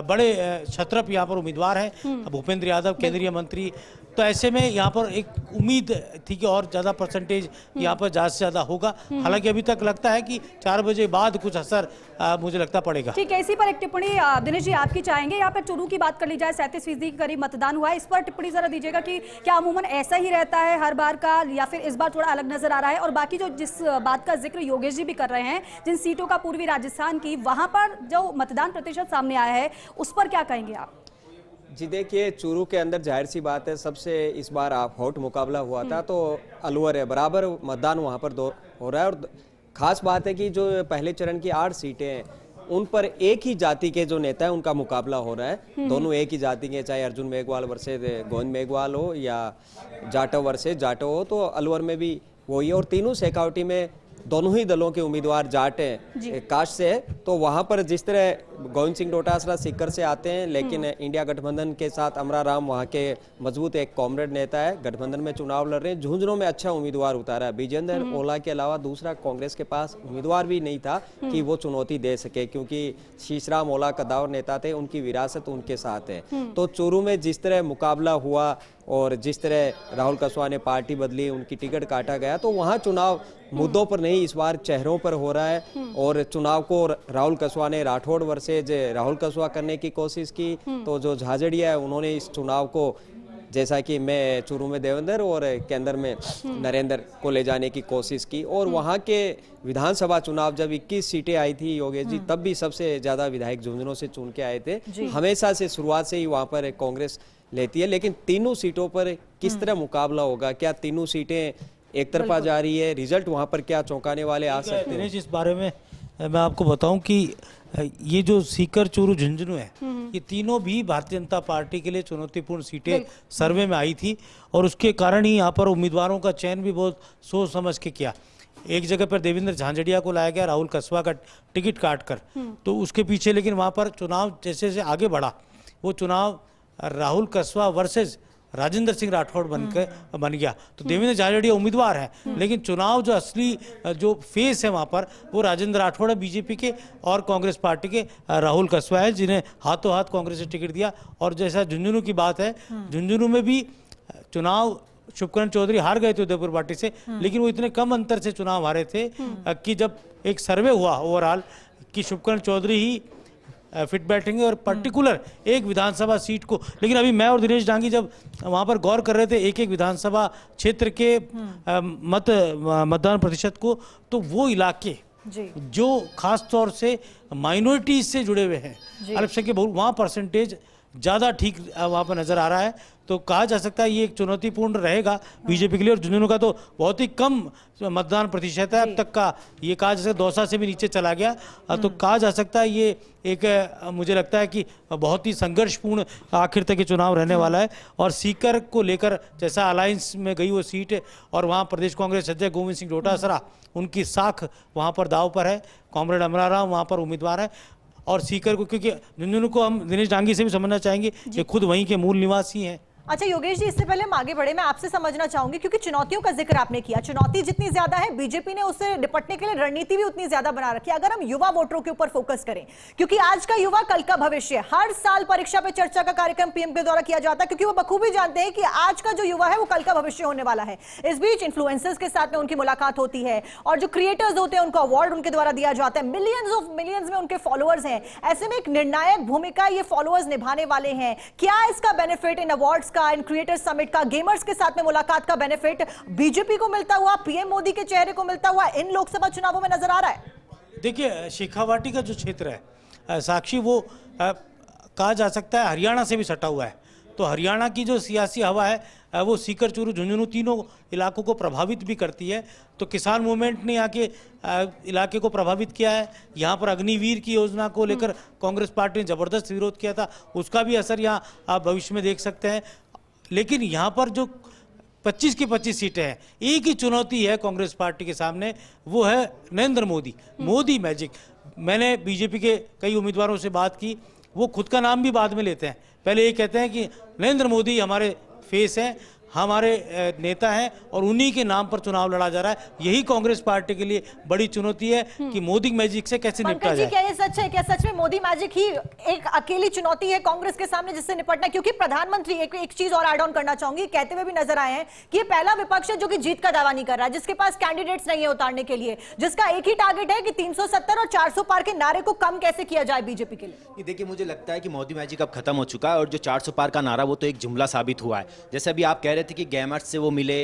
बड़े छत्रप यहाँ पर उम्मीदवार हैं, भूपेंद्र यादव केंद्रीय मंत्री, तो ऐसे में यहाँ पर एक उम्मीद थी कि और ज़्यादा परसेंटेज यहाँ पर ज़्यादा से ज़्यादा होगा। हालांकि अभी तक लगता है कि 4 बजे बाद कुछ असर मुझे लगता पड़ेगा। ठीक है, इसी पर एक टिप्पणी दिनेश जी आपकी चाहेंगे। यहाँ पर चुरू की बात कर ली जाए, 37% के करीब मतदान हुआ है, इस पर टिप्पणी जरा दीजिएगा कि क्या अमूमन ऐसा ही रहता है हर बार का, या फिर इस बार थोड़ा अलग नजर आ रहा है? और बाकी जो जिस बात का जिक्र योगेश जी भी कर रहे हैं, जिन सीटों का पूर्वी राजस्थान की, वहां पर जो मतदान प्रतिशत सामने आया है उस पर क्या कहेंगे आप? जी देखिए, चूरू के अंदर जाहिर सी बात है, सबसे इस बार हॉट मुकाबला हुआ था, तो अलवर है, बराबर मतदान वहाँ पर हो रहा है। और खास बात है कि जो पहले चरण की 8 सीटें हैं उन पर एक ही जाति के जो नेता है उनका मुकाबला हो रहा है। दोनों एक ही जाति के, चाहे अर्जुन मेघवाल वर्सेस गोविंद मेघवाल हो या जाटव वर्सेस जाटव हो, तो अलवर में भी वही है। और तीनों शेखावटी में दोनों ही दलों के उम्मीदवार जाट हैं, कास्ट से है, तो वहां पर जिस तरह गोविंद सिंह डोटासरा सीकर से आते हैं, लेकिन इंडिया गठबंधन के साथ अमरा राम वहां के मजबूत एक कॉमरेड नेता है, गठबंधन में चुनाव लड़ रहे हैं। झुंझुनू में अच्छा उम्मीदवार उतारा है, विजेंद्र ओला के अलावा दूसरा कांग्रेस के पास उम्मीदवार भी नहीं था कि वो चुनौती दे सके, क्योंकि शीशराम ओला कदावर नेता थे, उनकी विरासत उनके साथ है। तो चूरू में जिस तरह मुकाबला हुआ और जिस तरह राहुल कसवा ने पार्टी बदली, उनकी टिकट काटा गया, तो वहाँ चुनाव मुद्दों पर नहीं, इस बार चेहरों पर हो रहा है। और चुनाव को राहुल कसवा ने राठौड़ वर्सेज राहुल कसवा करने की कोशिश की, तो जो झाझड़िया है उन्होंने इस चुनाव को, जैसा कि मैं चूरू में देवेंद्र और केंद्र में नरेंद्र को ले जाने की कोशिश की। और वहाँ के विधानसभा चुनाव जब 21 सीटें आई थी योगेश जी, तब भी सबसे ज्यादा विधायक झुंझुनू से चुन के आए थे। हमेशा से शुरुआत से ही वहाँ पर कांग्रेस लेती है, लेकिन तीनों सीटों पर किस तरह मुकाबला होगा, क्या तीनों सीटें एक तरफा जा रही है, रिजल्ट वहां पर क्या चौंकाने वाले आ सकते हैं? इस बारे में मैं आपको बताऊं कि ये जो सीकर, चूरू, झुंझुनू है, ये तीनों भी भारतीय जनता पार्टी के लिए चुनौतीपूर्ण सीटें सर्वे में आई थी, और उसके कारण ही यहाँ पर उम्मीदवारों का चयन भी बहुत सोच समझ के किया। एक जगह पर देवेंद्र झांझड़िया को लाया गया राहुल कसवा का टिकट काट कर, तो उसके पीछे लेकिन वहाँ पर चुनाव जैसे जैसे आगे बढ़ा, वो चुनाव राहुल कसवा वर्सेस राजेंद्र सिंह राठौड़ बन गया। तो देवेंद्र झाझड़िया उम्मीदवार हैं, लेकिन चुनाव जो असली जो फेस है वहाँ पर वो राजेंद्र राठौड़ है बीजेपी के, और कांग्रेस पार्टी के राहुल कसवा है, जिन्हें हाथों हाथ कांग्रेस ने टिकट दिया। और जैसा झुंझुनू की बात है, झुंझुनू में भी चुनाव शुभकरण चौधरी हार गए थे उदयपुर पार्टी से, लेकिन वो इतने कम अंतर से चुनाव हारे थे कि जब एक सर्वे हुआ ओवरऑल कि शुभकरण चौधरी ही फिट बैठेंगे, और पर्टिकुलर एक विधानसभा सीट को, लेकिन अभी मैं और दिनेश डांगी जब वहां पर गौर कर रहे थे एक एक विधानसभा क्षेत्र के मतदान प्रतिशत को, तो वो इलाके जो खास तौर से माइनॉरिटीज से जुड़े हुए हैं, अल्पसंख्यक बहुल, वहाँ परसेंटेज ज़्यादा ठीक वहाँ पर नज़र आ रहा है। तो कहा जा सकता है ये एक चुनौतीपूर्ण रहेगा बीजेपी के लिए। और झुंझुनू का तो बहुत ही कम मतदान प्रतिशत है अब तक का, ये कहा जा सकता है दौसा से भी नीचे चला गया, तो कहा जा सकता है ये एक, मुझे लगता है कि बहुत ही संघर्षपूर्ण आखिर तक ये चुनाव रहने वाला है। और सीकर को लेकर जैसा अलायंस में गई वो सीट, और वहाँ प्रदेश कांग्रेस अध्यक्ष गोविंद सिंह डोटासरा, उनकी साख वहाँ पर दाव पर है, कॉमरेड अमरा राम वहाँ पर उम्मीदवार है। और सीकर को, क्योंकि झुंझुनू को हम दिनेश डांगी से भी समझना चाहेंगे कि खुद वहीं के मूल निवासी हैं। अच्छा योगेश जी, इससे पहले हम आगे बढ़े, मैं आपसे समझना चाहूंगी, क्योंकि चुनौतियों का जिक्र आपने किया, चुनौती जितनी ज्यादा है बीजेपी ने उससे निपटने के लिए रणनीति भी उतनी ज्यादा बना रखी है। अगर हम युवा वोटरों के ऊपर फोकस करें, क्योंकि आज का युवा कल का भविष्य, हर साल परीक्षा पे चर्चा का कार्यक्रम पीएम के द्वारा किया जाता है, क्योंकि वो बखूबी जानते हैं कि आज का जो युवा है वो कल का भविष्य होने वाला है। इस बीच इन्फ्लुएंसर्स के साथ में उनकी मुलाकात होती है, और जो क्रिएटर्स होते हैं उनको अवार्ड उनके द्वारा दिया जाता है, मिलियंस में उनके फॉलोअर्स हैं। ऐसे में एक निर्णायक भूमिका ये फॉलोअर्स निभाने वाले हैं। क्या इसका बेनिफिट इन अवार्ड्स का, इन क्रिएटर्स समिट का, गेमर्स के साथ में मुलाकात का बेनिफिट बीजेपी को मिलता हुआ, पीएम मोदी के चेहरे को मिलता हुआ इन लोकसभा चुनावों में नजर आ रहा है? देखिए, शेखावाटी का जो क्षेत्र है साक्षी, वो कहा जा सकता है हरियाणा से भी सटा हुआ है, तो हरियाणा की जो सियासी हवा है वो सीकर, चूरू, झुंझुनू तीनों इलाकों को प्रभावित भी करती है। तो किसान मूवमेंट ने यहाँ के इलाके को प्रभावित किया है। यहाँ पर अग्निवीर की योजना को लेकर कांग्रेस पार्टी ने ज़बरदस्त विरोध किया था, उसका भी असर यहाँ आप भविष्य में देख सकते हैं। लेकिन यहाँ पर जो 25 की 25 सीटें हैं, एक ही चुनौती है कांग्रेस पार्टी के सामने, वो है नरेंद्र मोदी, मोदी मैजिक। मैंने बीजेपी के कई उम्मीदवारों से बात की, वो खुद का नाम भी बाद में लेते हैं, पहले ये कहते हैं कि नरेंद्र मोदी हमारे फेस हैं, हमारे नेता हैं और उन्हीं के नाम पर चुनाव लड़ा जा रहा है। यही कांग्रेस पार्टी के लिए बड़ी चुनौती है कि मोदी मैजिक से कैसे निपटा जाए। क्या ये सच है? क्या सच में मोदी मैजिक ही एक अकेली चुनौती है कांग्रेस के सामने जिससे निपटना? क्योंकि प्रधानमंत्री एक चीज और ऐड ऑन करना चाहूंगी, कहते हुए भी नजर आए हैं कि ये पहला विपक्ष है जो कि जीत का दावा नहीं कर रहा, जिसके पास कैंडिडेट्स नहीं है उतारने के लिए, जिसका एक ही टारगेट है कि 370 और 400 पार के नारे को कम कैसे किया जाए बीजेपी के लिए। देखिए, मुझे लगता है कि मोदी मैजिक अब खत्म हो चुका है और जो 400 पार का नारा वो तो एक जुमला साबित हुआ है। जैसे अभी आप कह रहे थे कि गेमर्स से वो मिले,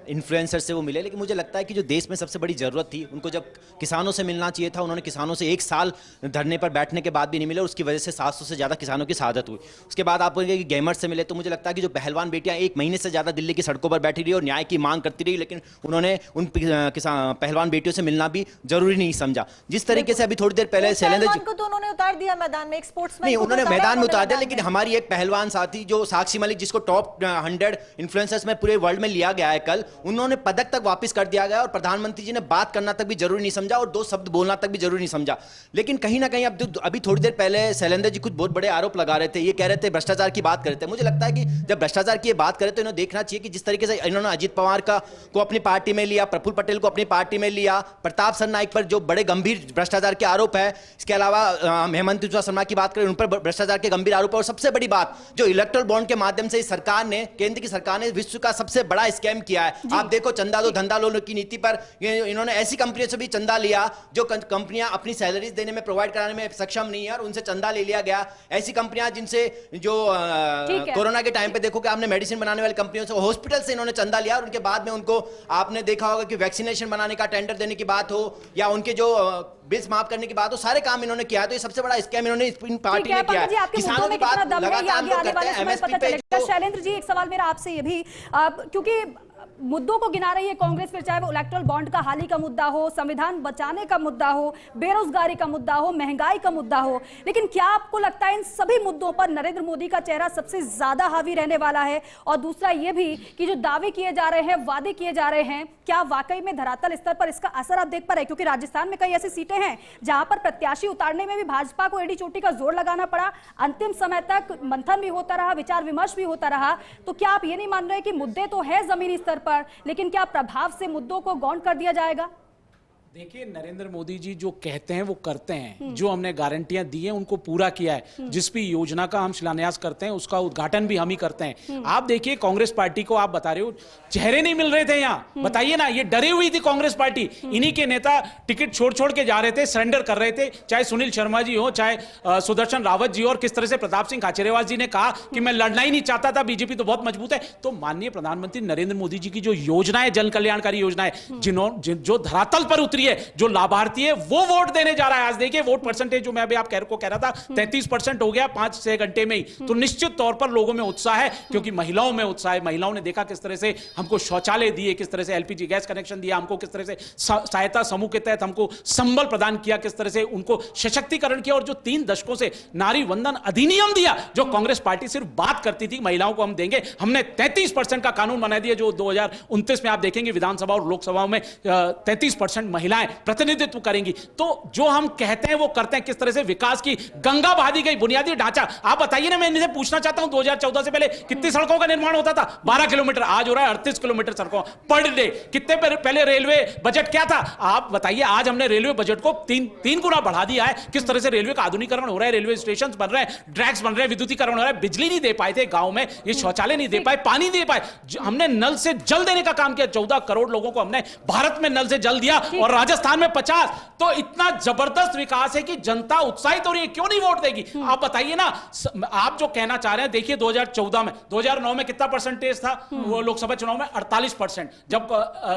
इन्फ्लुएंसर से वो मिले, लेकिन मुझे लगता है कि जो देश में सबसे बड़ी ज़रूरत थी उनको जब किसानों से मिलना चाहिए था, उन्होंने किसानों से 1 साल धरने पर बैठने के बाद भी नहीं मिले, उसकी वजह से 700 से ज़्यादा किसानों की शहादत हुई। उसके बाद आप बोलेंगे कि गेमर से मिले, तो मुझे लगता है कि जो पहलवान बेटियां 1 महीने से ज़्यादा दिल्ली की सड़कों पर बैठी रही और न्याय की मांग करती रही, लेकिन उन्होंने उन पहलवान बेटियों से मिलना भी जरूरी नहीं समझा। जिस तरीके से अभी थोड़ी देर पहले शैलेंद्र जी को तो उन्होंने उतार दिया मैदान में, एक स्पोर्ट्समैन नहीं, उन्होंने मैदान में उतार दिया, लेकिन हमारी एक पहलवान साथी जो साक्षी मलिक, जिसको टॉप 100 इन्फ्लुएंसर्स में पूरे वर्ल्ड में लिया गया है, कल उन्होंने पदक वापस कर दिया गया और प्रधानमंत्री जी ने बात करना तक भी जरूरी नहीं समझा और 2 शब्द बोलना तक भी जरूरी नहीं समझा। लेकिन कहीं ना कहीं अभी थोड़ी देर पहले शैलेंद्र जी कुछ बहुत बड़े आरोप लगा रहे थे, ये कह रहे थे भ्रष्टाचार की बात कर रहे थे। मुझे लगता है कि जब भ्रष्टाचार की बात करें तो इन्हें देखना चाहिए कि जिस तरीके से इन्होंने अजीत पवार को अपनी पार्टी में लिया, प्रफुल्ल पटेल को अपनी पार्टी में लिया, प्रताप सरनाइक पर जो बड़े गंभीर भ्रष्टाचार के आरोप है, इसके अलावा हेमंत बिस्वा शर्मा की बात करें, उन पर भ्रष्टाचार के गंभीर आरोप है। और सबसे बड़ी बात, जो इलेक्टोरल बॉन्ड के माध्यम से सरकार ने, केंद्र की सरकार ने विश्व का सबसे बड़ा स्कैम किया है। आप देखो, चंदा दो धंधा लो की नीति पर इन्होंने ऐसी कंपनियों से भी चंदा लिया जो कंपनियां अपनी सैलरीज देने में, प्रोवाइड कराने में सक्षम नहीं है और उनसे चंदा ले लिया गया। ऐसी कंपनियां जिनसे जो कोरोना के टाइम पे देखो कि आपने मेडिसिन बनाने वाली कंपनियों से, हॉस्पिटल से इन्होंने चंदा लिया और उनके बाद में उनको आपने देखा होगा कि वैक्सीनेशन बनाने का टेंडर देने की बात हो या उनके जो बिल्स माफ करने की बात हो, सारे काम इन्होंने किया है। तो ये सबसे बड़ा स्कैम इन्होंने इन पार्टी ने किया है। किसानों की बात लगातार लोग करते हैं, एमएसपी पे। शैलेंद्र जी, एक सवाल मेरा आपसे ये भी, क्योंकि मुद्दों को गिना रही है कांग्रेस, फिर चाहे वो इलेक्टोरल बॉन्ड का हाल ही का मुद्दा हो, संविधान बचाने का मुद्दा हो, बेरोजगारी का मुद्दा हो, महंगाई का मुद्दा हो, लेकिन क्या आपको लगता है इन सभी मुद्दों पर नरेंद्र मोदी का चेहरा सबसे ज्यादा हावी रहने वाला है? और दूसरा ये भी कि जो दावे किए जा रहे हैं, वादे किए जा रहे हैं, क्या वाकई में धरातल स्तर पर इसका असर आप देख पा रहे हैं? क्योंकि राजस्थान में कई ऐसी सीटें हैं जहां पर प्रत्याशी उतारने में भी भाजपा को एड़ी चोटी का जोर लगाना पड़ा, अंतिम समय तक मंथन भी होता रहा, विचार विमर्श भी होता रहा। तो क्या आप ये नहीं मान रहे कि मुद्दे तो है जमीनी स्तर पर, लेकिन क्या प्रभाव से मुद्दों को गौण कर दिया जाएगा? देखिए, नरेंद्र मोदी जी जो कहते हैं वो करते हैं। जो हमने गारंटियां दी हैं उनको पूरा किया है। जिस भी योजना का हम शिलान्यास करते हैं उसका उद्घाटन भी हम ही करते हैं। आप देखिए, कांग्रेस पार्टी को आप बता रहे हो चेहरे नहीं मिल रहे थे यहाँ, बताइए ना, ये डरी हुई थी कांग्रेस पार्टी। इन्हीं के नेता टिकट छोड़ छोड़ के जा रहे थे, सरेंडर कर रहे थे, चाहे सुनील शर्मा जी हो, चाहे सुदर्शन रावत जी, और किस तरह से प्रताप सिंह खाचरियावास जी ने कहा कि मैं लड़ना ही नहीं चाहता था, बीजेपी तो बहुत मजबूत है। तो माननीय प्रधानमंत्री नरेंद्र मोदी जी की जो योजना है, जन कल्याणकारी योजना है, जो धरातल पर उतरी है, जो लाभार्थी है वो वोट देने जा रहा है। आज देखिए वोट परसेंटेज जो मैं अभी आप कह रहा था 33% हो गया 5-6 घंटे में ही। तो निश्चित तौर पर लोगों में उत्साह है, क्योंकि महिलाओं में उत्साह है। महिलाओं ने देखा किस तरह से हमको शौचालय दिए, किस तरह से एलपीजी गैस कनेक्शन दिया, हमको किस तरह से सहायता समूह के तहत हमको संबल प्रदान किया, किस तरह से उनको सशक्तिकरण किया। और जो 3 दशकों से नारी वंदन अधिनियम दिया, जो कांग्रेस पार्टी सिर्फ बात करती थी महिलाओं को हम देंगे, हमने 33% का कानून बना दिया, जो 2029 में आप देखेंगे विधानसभा और लोकसभाओं में 33% महिलाएं प्रतिनिधित्व करेंगी। तो जो हम कहते हैं वो करते हैं। किस तरह से विकास की गंगा बहा दी गई, बुनियादी ढांचा। आप बताइए ना, मैं इनसे पूछना चाहता हूं 2014 से पहले कितनी सड़कों का निर्माण होता था? 12 किलोमीटर, आज हो रहा है 38 किलोमीटर सड़कों पर डे। कितने पहले रेलवे बजट क्या था? आप बताइए, आज हमने रेलवे बजट को 3 गुना बढ़ा दिया है। किस तरह से रेलवे का आधुनिकीकरण हो रहा है, रेलवे स्टेशन बन रहे हैं, ट्रैक्स बन रहे हैं, विद्युतीकरण हो रहा है। बिजली नहीं दे पाए थे गांव में, ये शौचालय नहीं दे पाए, पानी दे पाए, हमने नल से जल देने का काम किया। 14 करोड़ लोगों को हमने भारत में नल से जल दिया और राजस्थान में 50, तो इतना जबरदस्त विकास है कि जनता उत्साहित हो रही है, क्यों नहीं वोट देगी? आप बताइए ना, आप जो कहना चाह रहे हैं, देखिए 2014 में, 2009 में कितना परसेंटेज था वो लोकसभा चुनाव में? 48%, जब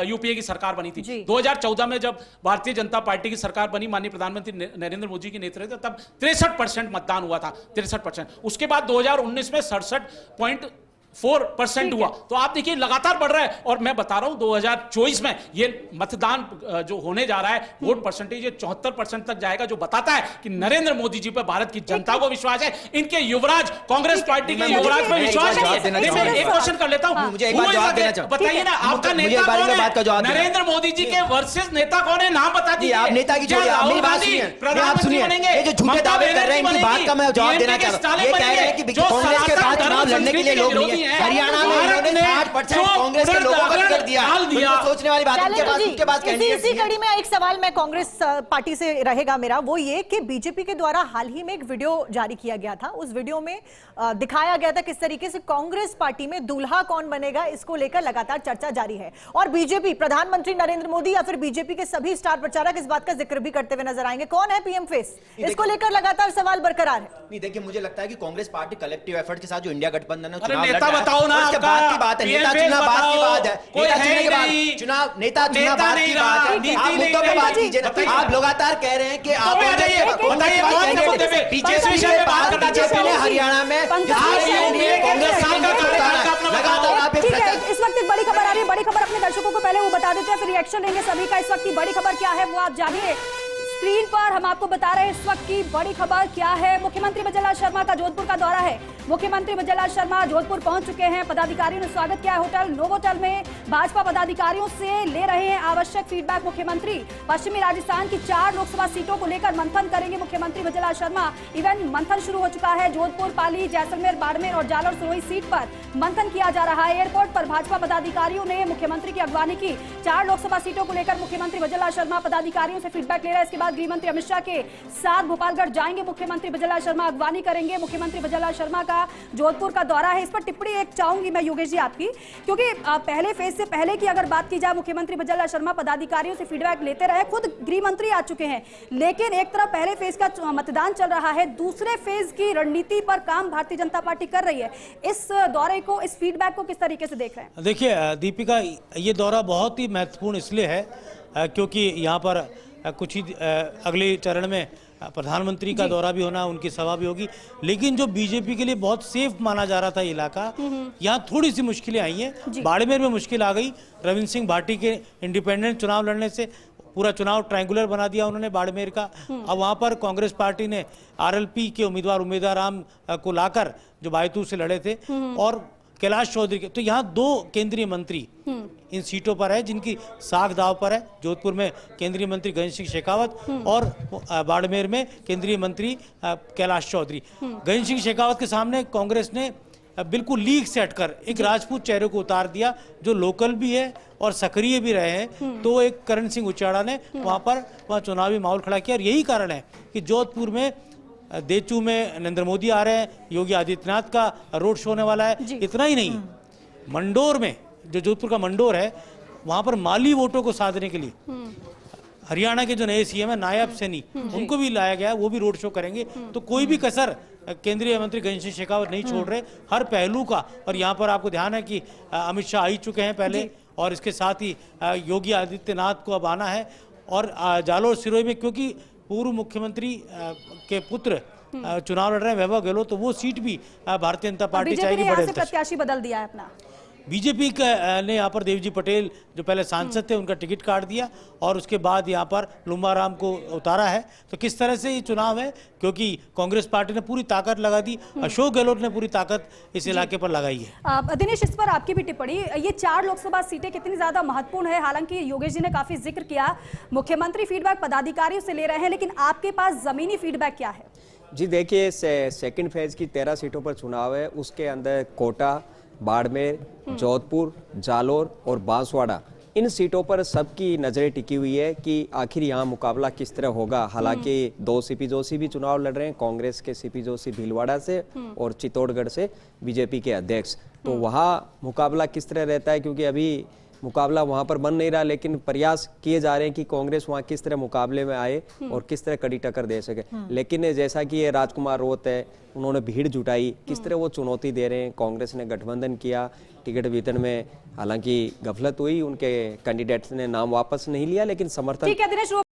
यूपीए की सरकार बनी थी। 2014 में जब भारतीय जनता पार्टी की सरकार बनी, माननीय प्रधानमंत्री नरेंद्र मोदी के नेतृत्व, तब 63% मतदान हुआ था, 63%। उसके बाद 2019 में 67.4% हुआ। तो आप देखिए लगातार बढ़ रहा है। और मैं बता रहा हूं 2024 में ये मतदान जो होने जा रहा है, वोट परसेंटेज 74% तक जाएगा, जो बताता है कि नरेंद्र मोदी जी पर भारत की जनता को विश्वास है। इनके युवराज, कांग्रेस पार्टी के युवराज में विश्वास है। एक क्वेश्चन कर लेता हूं, मुझे एक बात जवाब देना चाहूं। बताइए ना, आपका नेता कौन है? नरेंद्र मोदी जी के वर्सेस नेता कौन है? नाम बता दीजिए। आप नेता की छोड़िए, आप मेरी बात सुनिए, प्रधानमंत्री बनेंगे, ये जो झूठे दावे कर रहे हैं, इनकी बात का मैं जवाब देना चाहता हूं। ये कह रहे हैं कि कांग्रेस के साथ चुनाव लड़ने के लिए लोग नहीं है। हरियाणा में इन्होंने 60% कांग्रेस के लोगों को कर दिया। सोचने वाली बात है। इसी कड़ी में एक सवाल मैं कांग्रेस पार्टी से रहेगा मेरा, वो ये कि बीजेपी के द्वारा हाल ही में एक वीडियो जारी किया गया था। उस वीडियो में दिखाया गया था किस तरीके से कांग्रेस पार्टी में दूल्हा कौन बनेगा, इसको लेकर लगातार चर्चा जारी है। और बीजेपी, प्रधानमंत्री नरेंद्र मोदी या फिर बीजेपी के सभी स्टार प्रचारक इस बात का जिक्र भी करते हुए नजर आएंगे। कौन है पीएम फेस? इसको लेकर लगातार सवाल बरकरार है। नहीं, देखिए, मुझे लगता है कि कांग्रेस पार्टी कलेक्टिव एफर्ट के साथ जो इंडिया गठबंधन है, नेता बताओ ना, उसके बाद की बात है। नेता चुना बात की बात है, नेता चुनने के बाद चुनाव, नेता चुना बात की बात है। आप मुद्दों पे बात कीजिए। आप लगातार कह रहे हैं कि आप बीजेपी ने हरियाणा में इस वक्त एक बड़ी खबर आ रही है। बड़ी खबर अपने दर्शकों को पहले वो बता देते हैं, फिर रिएक्शन लेंगे सभी का। इस वक्त की बड़ी खबर क्या है वो आप जानिए। स्क्रीन पर हम आपको बता रहे हैं इस वक्त की बड़ी खबर क्या है। मुख्यमंत्री भजनलाल शर्मा का जोधपुर का दौरा है। मुख्यमंत्री भजनलाल शर्मा जोधपुर पहुंच चुके हैं। पदाधिकारियों ने स्वागत किया है होटल नोवोटेल में। भाजपा पदाधिकारियों से ले रहे हैं आवश्यक फीडबैक। मुख्यमंत्री पश्चिमी राजस्थान की 4 लोकसभा सीटों को लेकर मंथन करेंगे मुख्यमंत्री भजनलाल शर्मा। इवन मंथन शुरू हो चुका है। जोधपुर, पाली, जैसलमेर, बाड़मेर और जालोर सिरोही सीट पर मंथन किया जा रहा है। एयरपोर्ट पर भाजपा पदाधिकारियों ने मुख्यमंत्री की अगवानी की। 4 लोकसभा सीटों को लेकर मुख्यमंत्री भजनलाल शर्मा पदाधिकारियों से फीडबैक ले रहे हैं। इसके बाद गृह मंत्री अमित शाह के साथ भोपालगढ़ जाएंगे मुख्यमंत्री भजनलाल शर्मा, अगवानी करेंगे। मुख्यमंत्री भजनलाल शर्मा का जोधपुर का दौरा है। इस पर टिप्पणी एक चाहूंगी मैं योगेश जी आपकी, क्योंकि पहले फेज से पहले की अगर बात की जाए, मुख्यमंत्री भजनलाल शर्मा पदाधिकारियों से फीडबैक लेते रहे, खुद गृह मंत्री आ चुके हैं। लेकिन एक तरफ पहले फेज का मतदान चल रहा है, दूसरे फेज की रणनीति पर काम भारतीय जनता पार्टी कर रही है। इस दौरे को, इस फीडबैक को किस तरीके से देख रहे हैं? देखिए दीपिका, ये दौरा बहुत ही महत्वपूर्ण इसलिए है क्योंकि यहाँ पर कुछ ही अगले चरण में प्रधानमंत्री का दौरा भी होना, उनकी सभा भी होगी। लेकिन जो बीजेपी के लिए बहुत सेफ माना जा रहा था इलाका, यहाँ थोड़ी सी मुश्किलें आई हैं। बाड़मेर में मुश्किल आ गई। रविंद्र सिंह भाटी के इंडिपेंडेंट चुनाव लड़ने से पूरा चुनाव ट्रायंगुलर बना दिया उन्होंने बाड़मेर का। अब वहाँ पर कांग्रेस पार्टी ने आरएलपी के उम्मीदवार राम को लाकर जो बायतू से लड़े थे, और कैलाश चौधरी के, तो यहाँ 2 केंद्रीय मंत्री इन सीटों पर है जिनकी साख दाव पर है। जोधपुर में केंद्रीय मंत्री गजेंद्र सिंह शेखावत और बाड़मेर में केंद्रीय मंत्री कैलाश चौधरी। गजेंद्र सिंह शेखावत के सामने कांग्रेस ने बिल्कुल लीग से हटकर एक राजपूत चेहरे को उतार दिया, जो लोकल भी है और सक्रिय भी रहे हैं। तो एक करण सिंह उचाड़ा ने वहाँ चुनावी माहौल खड़ा किया। और यही कारण है कि जोधपुर में देचू में नरेंद्र मोदी आ रहे हैं, योगी आदित्यनाथ का रोड शो होने वाला है। इतना ही नहीं, मंडोर में, जो जोधपुर का मंडोर है, वहां पर माली वोटों को साधने के लिए हरियाणा के जो नए सीएम है नायब सैनी, उनको भी लाया गया, वो भी रोड शो करेंगे। तो कोई भी कसर केंद्रीय मंत्री गजेंद्र सिंह शेखावत नहीं छोड़ रहे, हर पहलू का। और यहाँ पर आपको ध्यान है कि अमित शाह आ ही चुके हैं पहले, और इसके साथ ही योगी आदित्यनाथ को अब आना है। और जालोर सिरोही में, क्योंकि पूर्व मुख्यमंत्री के पुत्र चुनाव लड़ रहे हैं, वैभव गहलोत, तो वो सीट भी भारतीय जनता पार्टी चाहेगी। बड़े प्रत्याशी बदल दिया है अपना। बीजेपी ने यहाँ पर देवजी पटेल जो पहले सांसद थे उनका टिकट काट दिया, और उसके बाद यहाँ पर लुम्बाराम को उतारा है। तो किस तरह से ये चुनाव है, क्योंकि कांग्रेस पार्टी ने पूरी ताकत लगा दी, अशोक गहलोत ने पूरी ताकत इस इलाके पर लगाई है। दिनेश, इस पर आपकी भी टिप्पणी। ये 4 लोकसभा सीटें कितनी ज्यादा महत्वपूर्ण है? हालांकि योगेश जी ने काफी जिक्र किया, मुख्यमंत्री फीडबैक पदाधिकारियों से ले रहे हैं, लेकिन आपके पास जमीनी फीडबैक क्या है? जी देखिए, सेकंड फेज की 13 सीटों पर चुनाव है। उसके अंदर कोटा, बाड़मेर, जोधपुर, जालोर और बांसवाड़ा, इन सीटों पर सबकी नजरें टिकी हुई है कि आखिर यहाँ मुकाबला किस तरह होगा। हालांकि 2 सीपी जोशी भी चुनाव लड़ रहे हैं, कांग्रेस के सीपी जोशी भीलवाड़ा से और चित्तौड़गढ़ से बीजेपी के अध्यक्ष। तो वहाँ मुकाबला किस तरह रहता है, क्योंकि अभी मुकाबला वहां पर बन नहीं रहा, लेकिन प्रयास किए जा रहे हैं कि कांग्रेस वहां किस तरह मुकाबले में आए और किस तरह कड़ी टक्कर दे सके। लेकिन जैसा कि ये राजकुमार रोत है, उन्होंने भीड़ जुटाई, किस तरह वो चुनौती दे रहे हैं। कांग्रेस ने गठबंधन किया, टिकट वितरण में हालांकि गफलत हुई, उनके कैंडिडेट्स ने नाम वापस नहीं लिया, लेकिन समर्थन ठीक है दिनेश।